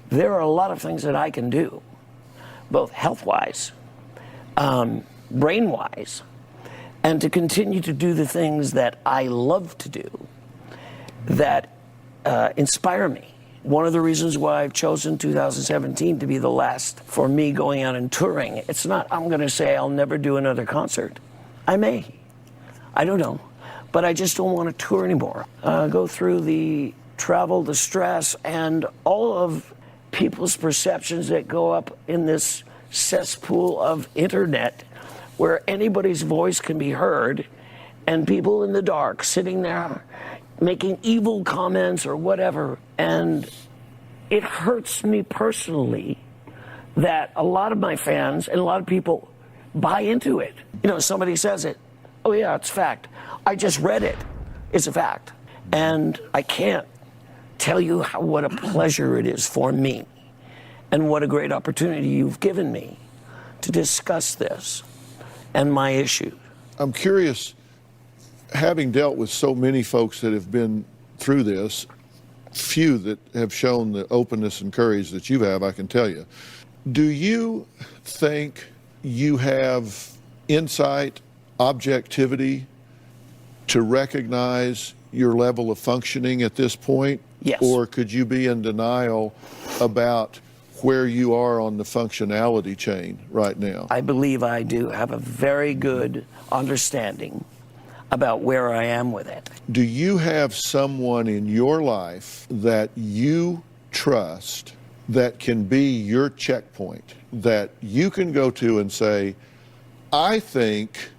there are a lot of things that I can do, both health-wise, brain-wise, and to continue to do the things that I love to do that inspire me. One of the reasons why I've chosen 2017 to be the last for me going out and touring, it's not, I'm going to say I'll never do another concert. I may. I don't know. But I just don't want to tour anymore. Go through the travel, the stress, and all of people's perceptions that go up in this cesspool of internet where anybody's voice can be heard, and people in the dark sitting there making evil comments or whatever. And it hurts me personally that a lot of my fans and a lot of people buy into it. You know, somebody says it, oh yeah, it's fact. I just read it. It's a fact. And I can't tell you what a pleasure it is for me and what a great opportunity you've given me to discuss this and my issue. I'm curious, having dealt with so many folks that have been through this, few that have shown the openness and courage that you have, I can tell you. Do you think you have insight, objectivity to recognize your level of functioning at this point? Yes. Or could you be in denial about where you are on the functionality chain right now? I believe I do have a very good understanding about where I am with it. Do you have someone in your life that you trust that can be your checkpoint, that you can go to and say, I think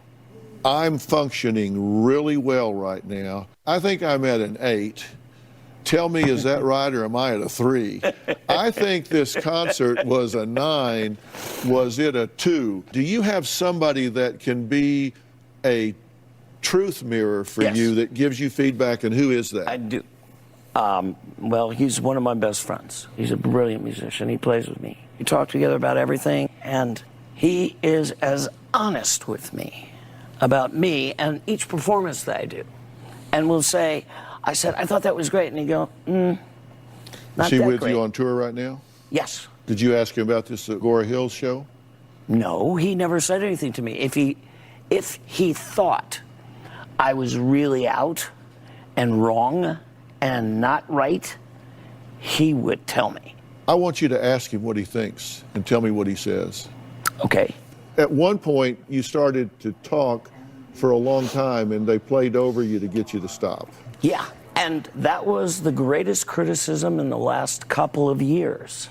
I'm functioning really well right now. I think I'm at an 8. Tell me, is that right, or am I at a 3? I think this concert was a 9. Was it a 2? Do you have somebody that can be a truth mirror for you that gives you feedback, and who is that? I do. Well, he's one of my best friends. He's a brilliant musician. He plays with me. We talk together about everything, and he is as honest with me about me and each performance that I do. And will say, I said, I thought that was great. And he'd go, not Is he that with great. you on tour right now? Yes. Did you ask him about this Agora Hills show? No, he never said anything to me. If he thought I was really out and wrong and not right, he would tell me. I want you to ask him what he thinks and tell me what he says. Okay. At one point, you started to talk for a long time, and they played over you to get you to stop. Yeah, and that was the greatest criticism in the last couple of years,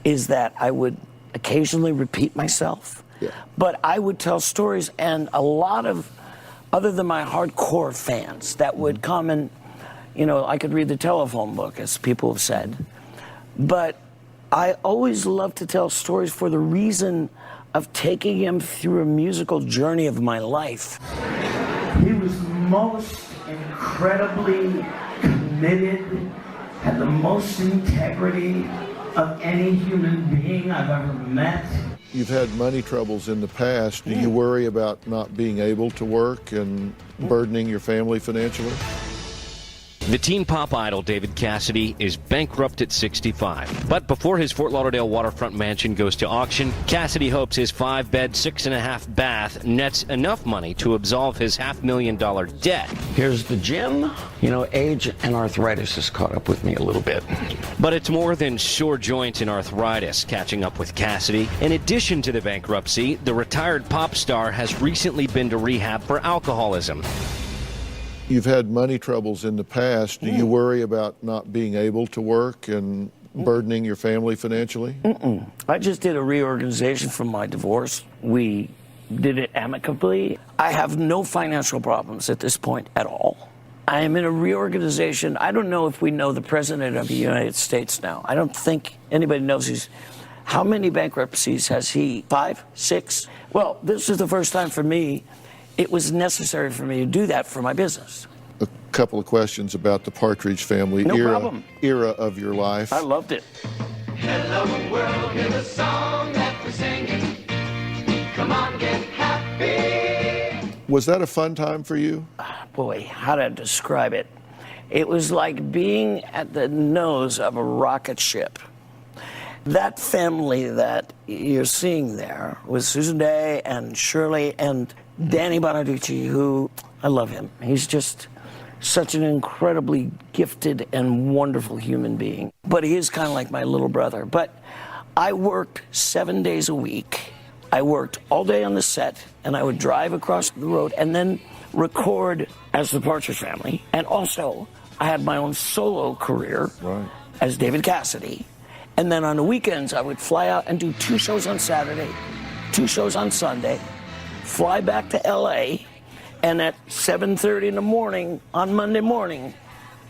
is that I would occasionally repeat myself, but I would tell stories, and a lot of, other than my hardcore fans, that would come and, you know, I could read the telephone book, as people have said, but I always loved to tell stories for the reason of taking him through a musical journey of my life. He was most incredibly committed, had the most integrity of any human being I've ever met. You've had money troubles in the past. Do you worry about not being able to work and burdening your family financially? The teen pop idol David Cassidy is bankrupt at 65. But before his Fort Lauderdale waterfront mansion goes to auction, Cassidy hopes his 5-bed, 6.5 bath nets enough money to absolve his $500,000 debt. Here's the gym. You know, age and arthritis has caught up with me a little bit. But it's more than sore joints and arthritis catching up with Cassidy. In addition to the bankruptcy, the retired pop star has recently been to rehab for alcoholism. You've had money troubles in the past. Do you worry about not being able to work and burdening your family financially? I just did a reorganization from my divorce. We did it amicably. I have no financial problems at this point at all. I am in a reorganization. I don't know if we know the President of the United States now. I don't think anybody knows how many bankruptcies has he? 5, 6? Well, this is the first time for me. It was necessary for me to do that for my business. A couple of questions about the Partridge Family era of your life. I loved it. Hello world, hear the song that we're singing. Come on, get happy. Was that a fun time for you? Boy, how to describe it. It was like being at the nose of a rocket ship. That family that you're seeing there was Susan Day and Shirley and Danny Bonaducci, who, I love him. He's just such an incredibly gifted and wonderful human being. But he is kind of like my little brother. But I worked 7 days a week. I worked all day on the set, and I would drive across the road and then record as the Partridge Family. And also, I had my own solo career as David Cassidy. And then on the weekends, I would fly out and do 2 shows on Saturday, 2 shows on Sunday, fly back to LA, and at 7:30 in the morning on Monday morning,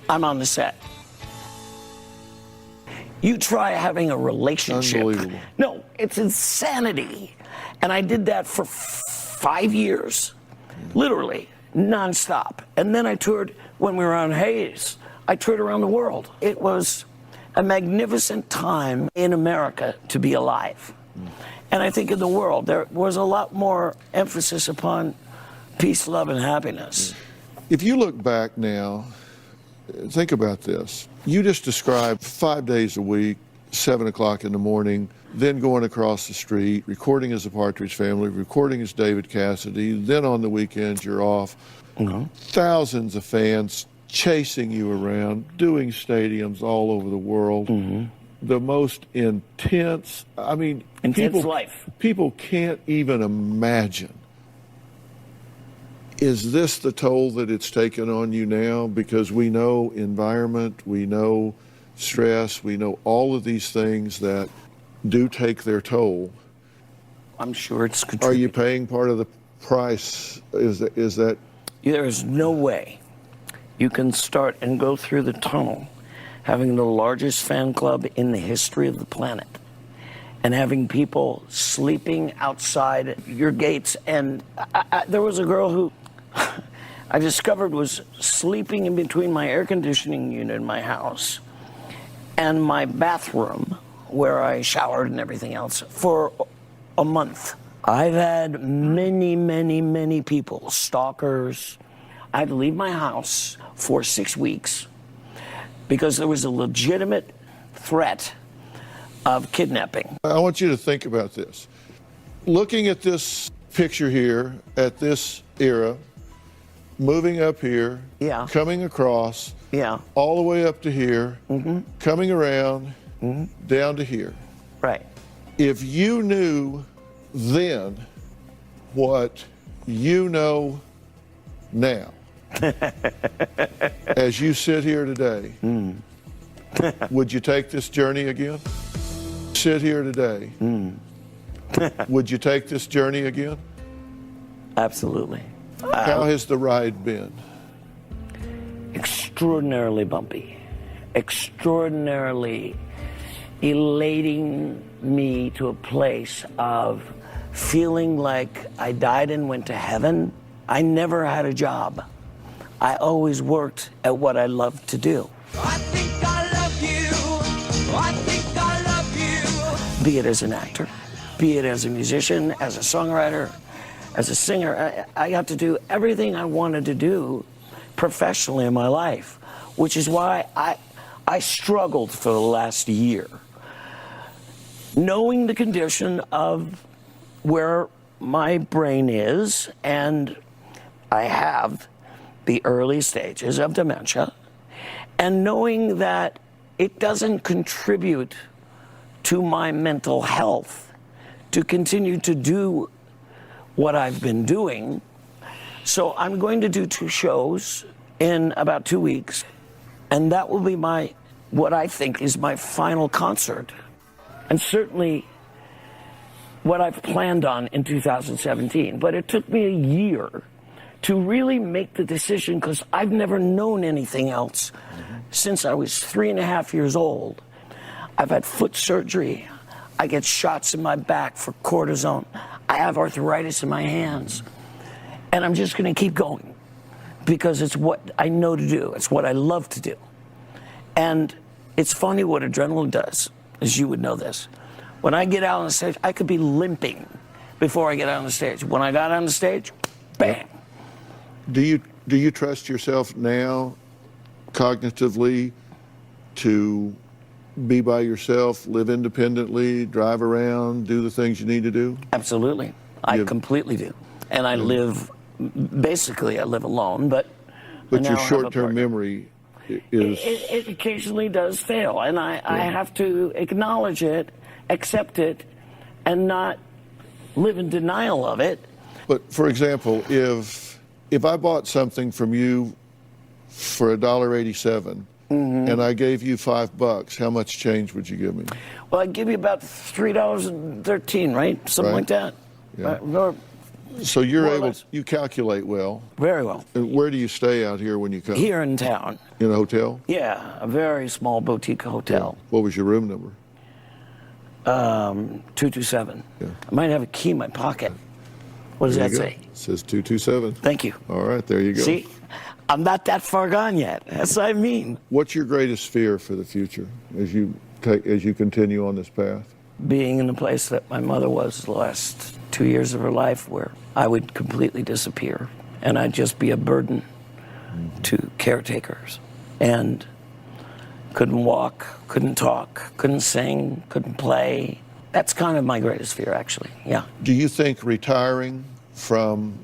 I'm on the set. You try having a relationship. Unbelievable. No, it's insanity. And I did that for 5 years, literally, nonstop. And then I toured when we were on Hayes. I toured around the world. It was a magnificent time in America to be alive. And I think in the world, there was a lot more emphasis upon peace, love, and happiness. If you look back now, think about this. You just described 5 days a week, 7 o'clock in the morning, then going across the street, recording as the Partridge Family, recording as David Cassidy, then on the weekends you're off. Thousands of fans chasing you around, doing stadiums all over the world. The most intense, Intense life. People can't even imagine. Is this the toll that it's taken on you now? Because we know environment, we know stress, we know all of these things that do take their toll. I'm sure it's contributing. Are you paying part of the price? Is that? There is no way you can start and go through the tunnel having the largest fan club in the history of the planet and having people sleeping outside your gates. And there was a girl who I discovered was sleeping in between my air conditioning unit in my house and my bathroom where I showered and everything else for a month. I've had many, many, many people, stalkers. I had to leave my house for 6 weeks because there was a legitimate threat of kidnapping. I want you to think about this. Looking at this picture here, at this era, moving up here, coming across, all the way up to here, coming around, down to here. Right. If you knew then what you know now, as you sit here today, would you take this journey again? Sit here today, would you take this journey again? Absolutely. How has the ride been? Extraordinarily bumpy, extraordinarily elating me to a place of feeling like I died and went to heaven. I never had a job. I always worked at what I loved to do. I think I love you. I think I love you. Be it as an actor, be it as a musician, as a songwriter, as a singer. I got to do everything I wanted to do professionally in my life, which is why I struggled for the last year. Knowing the condition of where my brain is, and I have the early stages of dementia, and knowing that it doesn't contribute to my mental health to continue to do what I've been doing. So I'm going to do 2 shows in about 2 weeks, and that will be what I think is my final concert, and certainly what I've planned on in 2017. But it took me a year to really make the decision, because I've never known anything else since I was 3.5 years old. I've had foot surgery. I get shots in my back for cortisone. I have arthritis in my hands. And I'm just going to keep going, because it's what I know to do. It's what I love to do. And it's funny what adrenaline does, as you would know this. When I get out on the stage, I could be limping before I get out on the stage. When I got on the stage, bang. Do you trust yourself now, cognitively, to be by yourself, live independently, drive around, do the things you need to do? Absolutely. I completely do. And I live, basically I live alone, but your short-term memory is... It occasionally does fail, and I have to acknowledge it, accept it, and not live in denial of it. But for example, if I bought something from you for $1.87, and I gave you $5, how much change would you give me? Well, I'd give you about $3.13, right? Something like that. Yeah. So you calculate well. Very well. And where do you stay out here when you come? Here in town. In a hotel? Yeah, a very small boutique hotel. Yeah. What was your room number? 227. Yeah. I might have a key in my pocket. What does that say? It says 227. Thank you. All right, there you go. See, I'm not that far gone yet. That's what I mean. What's your greatest fear for the future as you continue on this path? Being in the place that my mother was the last 2 years of her life, where I would completely disappear and I'd just be a burden to caretakers, and couldn't walk, couldn't talk, couldn't sing, couldn't play. That's kind of my greatest fear, actually. Yeah. Do you think retiring from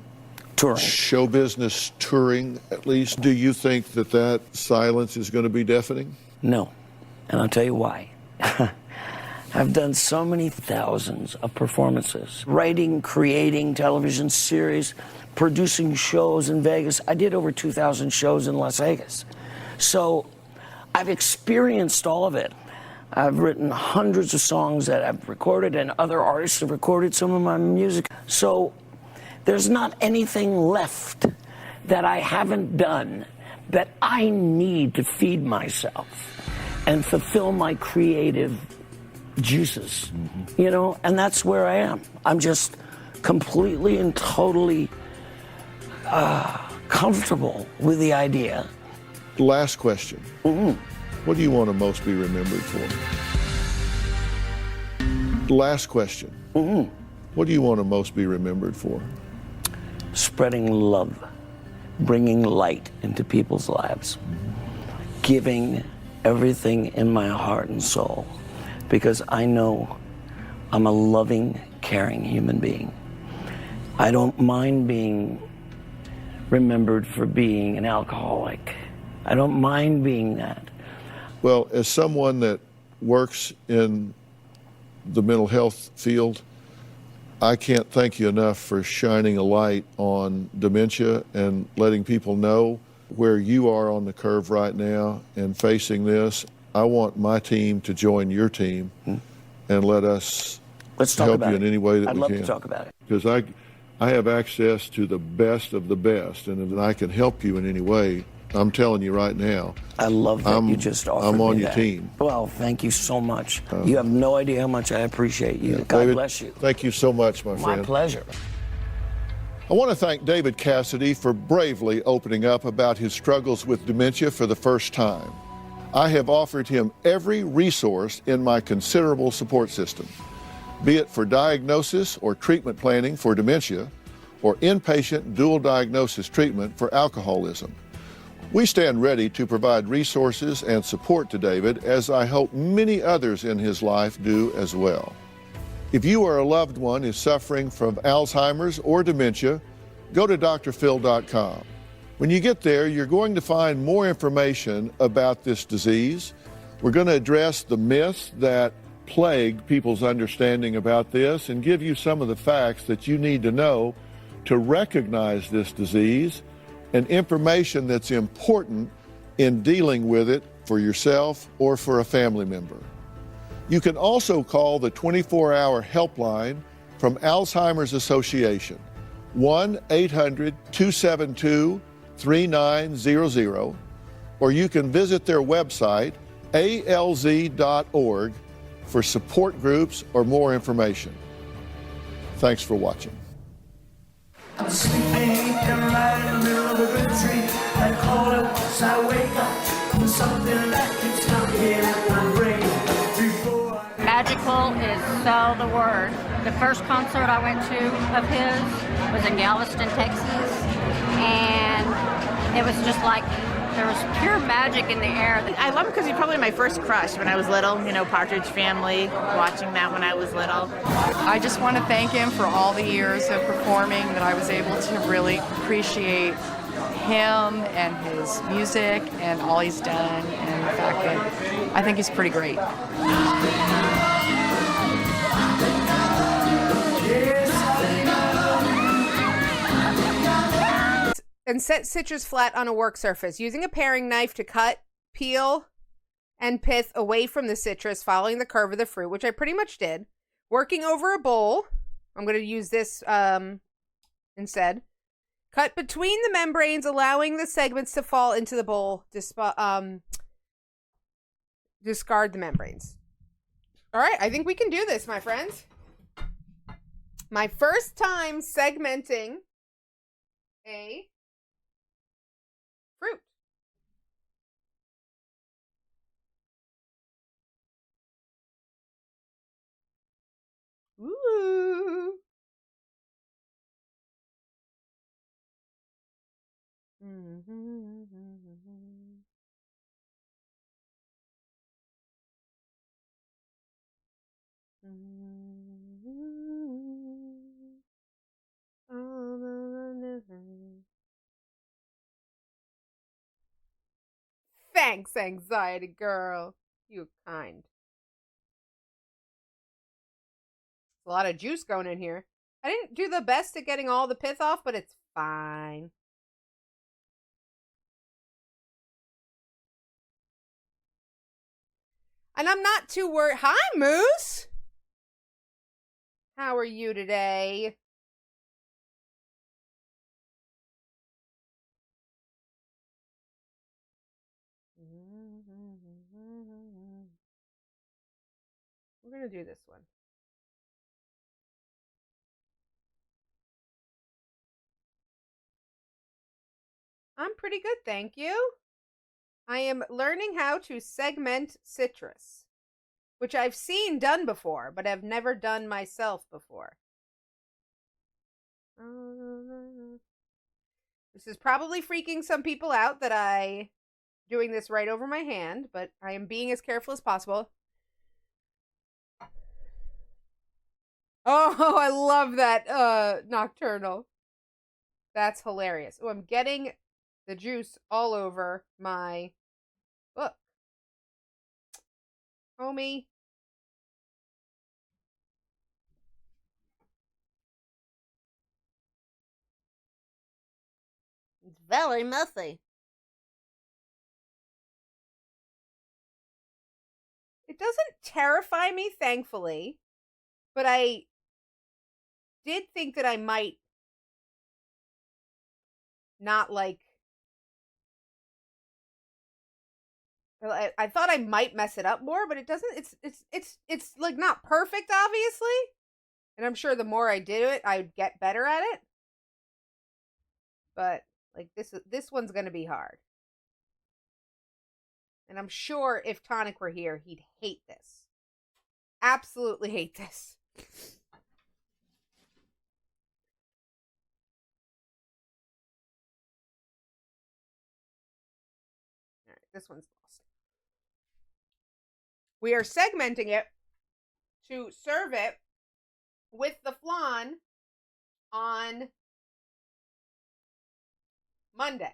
touring, show business touring, at least, do you think that silence is going to be deafening? No, and I'll tell you why. I've done so many thousands of performances, writing, creating television series, producing shows in Vegas. I did over 2,000 shows in Las Vegas. So I've experienced all of it. I've written hundreds of songs that I've recorded, and other artists have recorded some of my music. So there's not anything left that I haven't done that I need to feed myself and fulfill my creative juices, you know, and that's where I am. I'm just completely and totally comfortable with the idea. Last question. What do you want to most be remembered for? Last question. What do you want to most be remembered for? Spreading love, bringing light into people's lives, giving everything in my heart and soul, because I know I'm a loving, caring human being. I don't mind being remembered for being an alcoholic. I don't mind being that. Well, as someone that works in the mental health field, I can't thank you enough for shining a light on dementia and letting people know where you are on the curve right now and facing this. I want my team to join your team and let us help you in any way that we can. I'd love to talk about it. Because I have access to the best of the best, and if I can help you in any way, I'm telling you right now. I love that you just offered me that. I'm on your team. Well, thank you so much. You have no idea how much I appreciate you. God David, bless you. Thank you so much, my friend. My pleasure. I want to thank David Cassidy for bravely opening up about his struggles with dementia for the first time. I have offered him every resource in my considerable support system, be it for diagnosis or treatment planning for dementia, or inpatient dual diagnosis treatment for alcoholism. We stand ready to provide resources and support to David, as I hope many others in his life do as well. If you or a loved one is suffering from Alzheimer's or dementia, go to drphil.com. When you get there, you're going to find more information about this disease. We're going to address the myths that plague people's understanding about this and give you some of the facts that you need to know to recognize this disease and information that's important in dealing with it for yourself or for a family member. You can also call the 24-hour helpline from Alzheimer's Association, 1-800-272-3900, or you can visit their website, alz.org, for support groups or more information. Thanks for watching. I'm sleeping right in the middle of a good tree. Like all at once I wake up with something that keeps knocking at my brain. Magical is so the word. The first concert I went to of his was in Galveston, Texas, and it was just like there was pure magic in the air. I love him because he's probably my first crush when I was little, Partridge Family, watching that when I was little. I just want to thank him for all the years of performing, that I was able to really appreciate him and his music and all he's done, and the fact that I think he's pretty great. And set citrus flat on a work surface, using a paring knife to cut, peel, and pith away from the citrus, following the curve of the fruit, which I pretty much did. Working over a bowl, I'm going to use this instead. Cut between the membranes, allowing the segments to fall into the bowl. Discard the membranes. All right, I think we can do this, my friends. My first time segmenting a fruit. Ooh. Thanks, anxiety girl. You're kind. A lot of juice going in here. I didn't do the best at getting all the pith off, but it's fine. And I'm not too worried. Hi, Moose. How are you today? We're going to do this one. I'm pretty good, thank you. I am learning how to segment citrus, which I've seen done before, but I've never done myself before. This is probably freaking some people out that I doing this right over my hand, but I am being as careful as possible. Oh, I love that nocturnal. That's hilarious. Oh, I'm getting the juice all over my book. Homie. It's very messy. It doesn't terrify me, thankfully, but I did think that I might not like. I thought I might mess it up more, but it doesn't. It's like not perfect, obviously, and I'm sure the more I did it, I'd get better at it. But like this one's gonna be hard, and I'm sure if Tonic were here, he'd hate this. Absolutely hate this. This one's lost. We are segmenting it to serve it with the flan on Monday.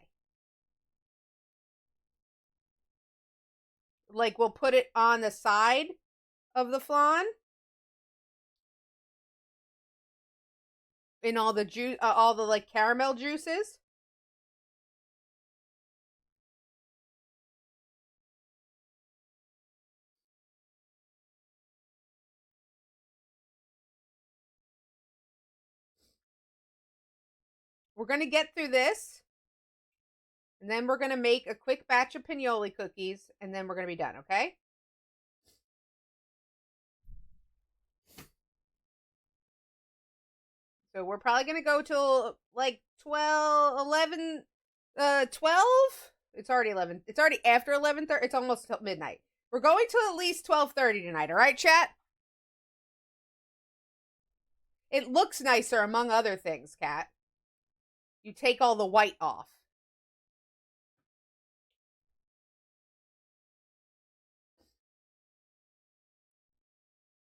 Like, we'll put it on the side of the flan in all the juice, all the like caramel juices. We're going to get through this, and then we're going to make a quick batch of pinoli cookies, and then we're going to be done, okay? So we're probably going to go till like 12, 11, 12? It's already 11. It's already after 11:30. It's almost till midnight. We're going till at least 12:30 tonight, all right, chat? It looks nicer, among other things, Kat. You take all the white off.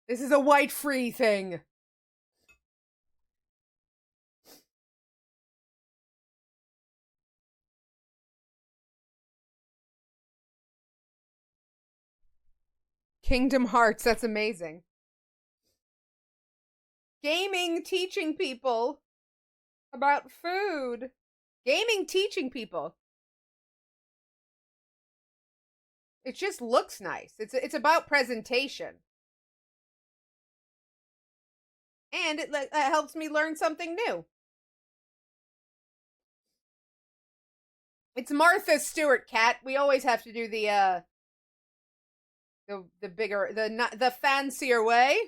This is a white-free thing. Kingdom Hearts, that's amazing. Gaming teaching people about food. Gaming teaching people. It just looks nice. It's about presentation. And it helps me learn something new. It's Martha Stewart, Cat. We always have to do the bigger, the fancier way.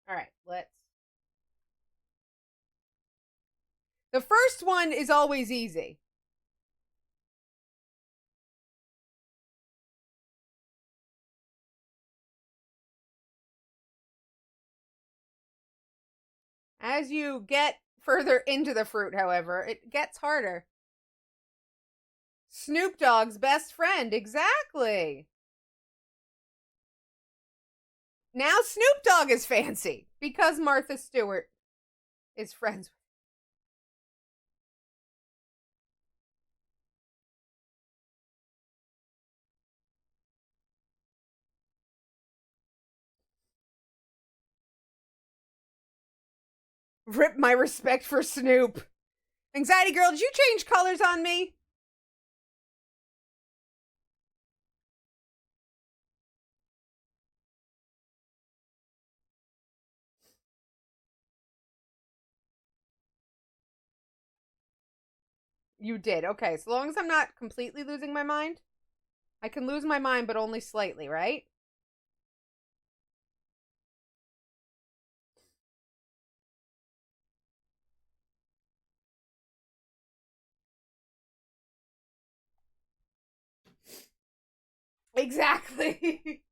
All right, let's. The first one is always easy. As you get further into the fruit, however, it gets harder. Snoop Dogg's best friend, exactly. Now Snoop Dogg is fancy because Martha Stewart is friends with. Rip my respect for Snoop. Anxiety Girl, did you change colors on me? You did. Okay, so long as I'm not completely losing my mind. I can lose my mind, but only slightly, right? Exactly.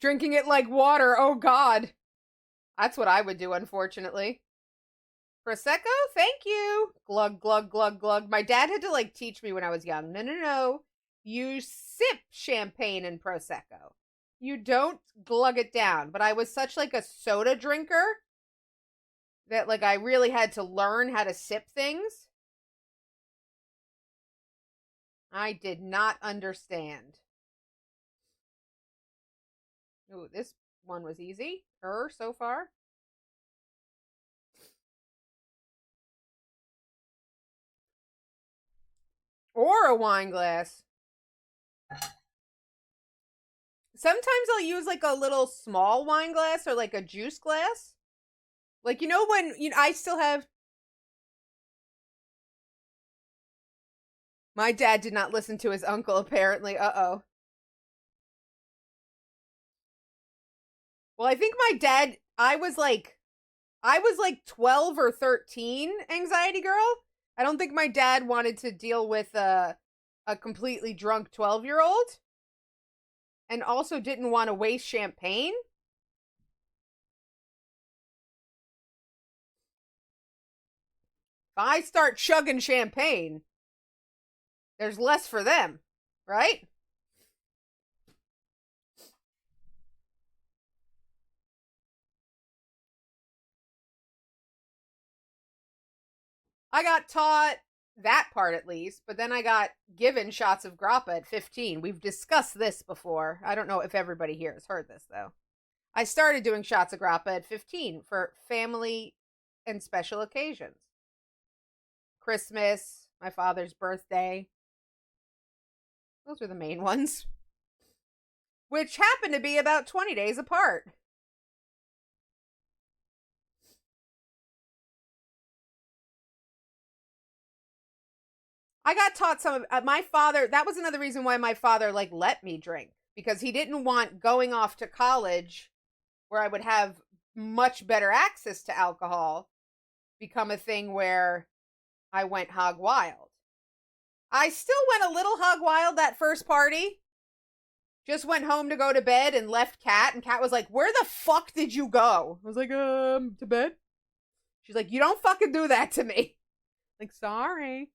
Drinking it like water. Oh, God. That's what I would do, unfortunately. Prosecco? Thank you. Glug, glug, glug, glug. My dad had to, like, teach me when I was young. No. You sip champagne and Prosecco. You don't glug it down. But I was such, like, a soda drinker that, like, I really had to learn how to sip things. I did not understand. Ooh, this one was easy. So far. Or a wine glass. Sometimes I'll use like a little small wine glass or like a juice glass. Like, when, I still have. My dad did not listen to his uncle, apparently. Uh-oh. Well, I think my dad, I was like 12 or 13, anxiety girl. I don't think my dad wanted to deal with a completely drunk 12-year-old. And also didn't want to waste champagne. If I start chugging champagne, there's less for them, right? I got taught that part at least, but then I got given shots of grappa at 15. We've discussed this before. I don't know if everybody here has heard this, though. I started doing shots of grappa at 15 for family and special occasions. Christmas, my father's birthday. Those were the main ones. Which happened to be about 20 days apart. I got taught some of my father. That was another reason why my father let me drink, because he didn't want going off to college where I would have much better access to alcohol become a thing where I went hog wild. I still went a little hog wild that first party. Just went home to go to bed and left Kat, and Kat was like, "Where the fuck did you go?" I was like, to bed. She's like, "You don't fucking do that to me." Like, sorry.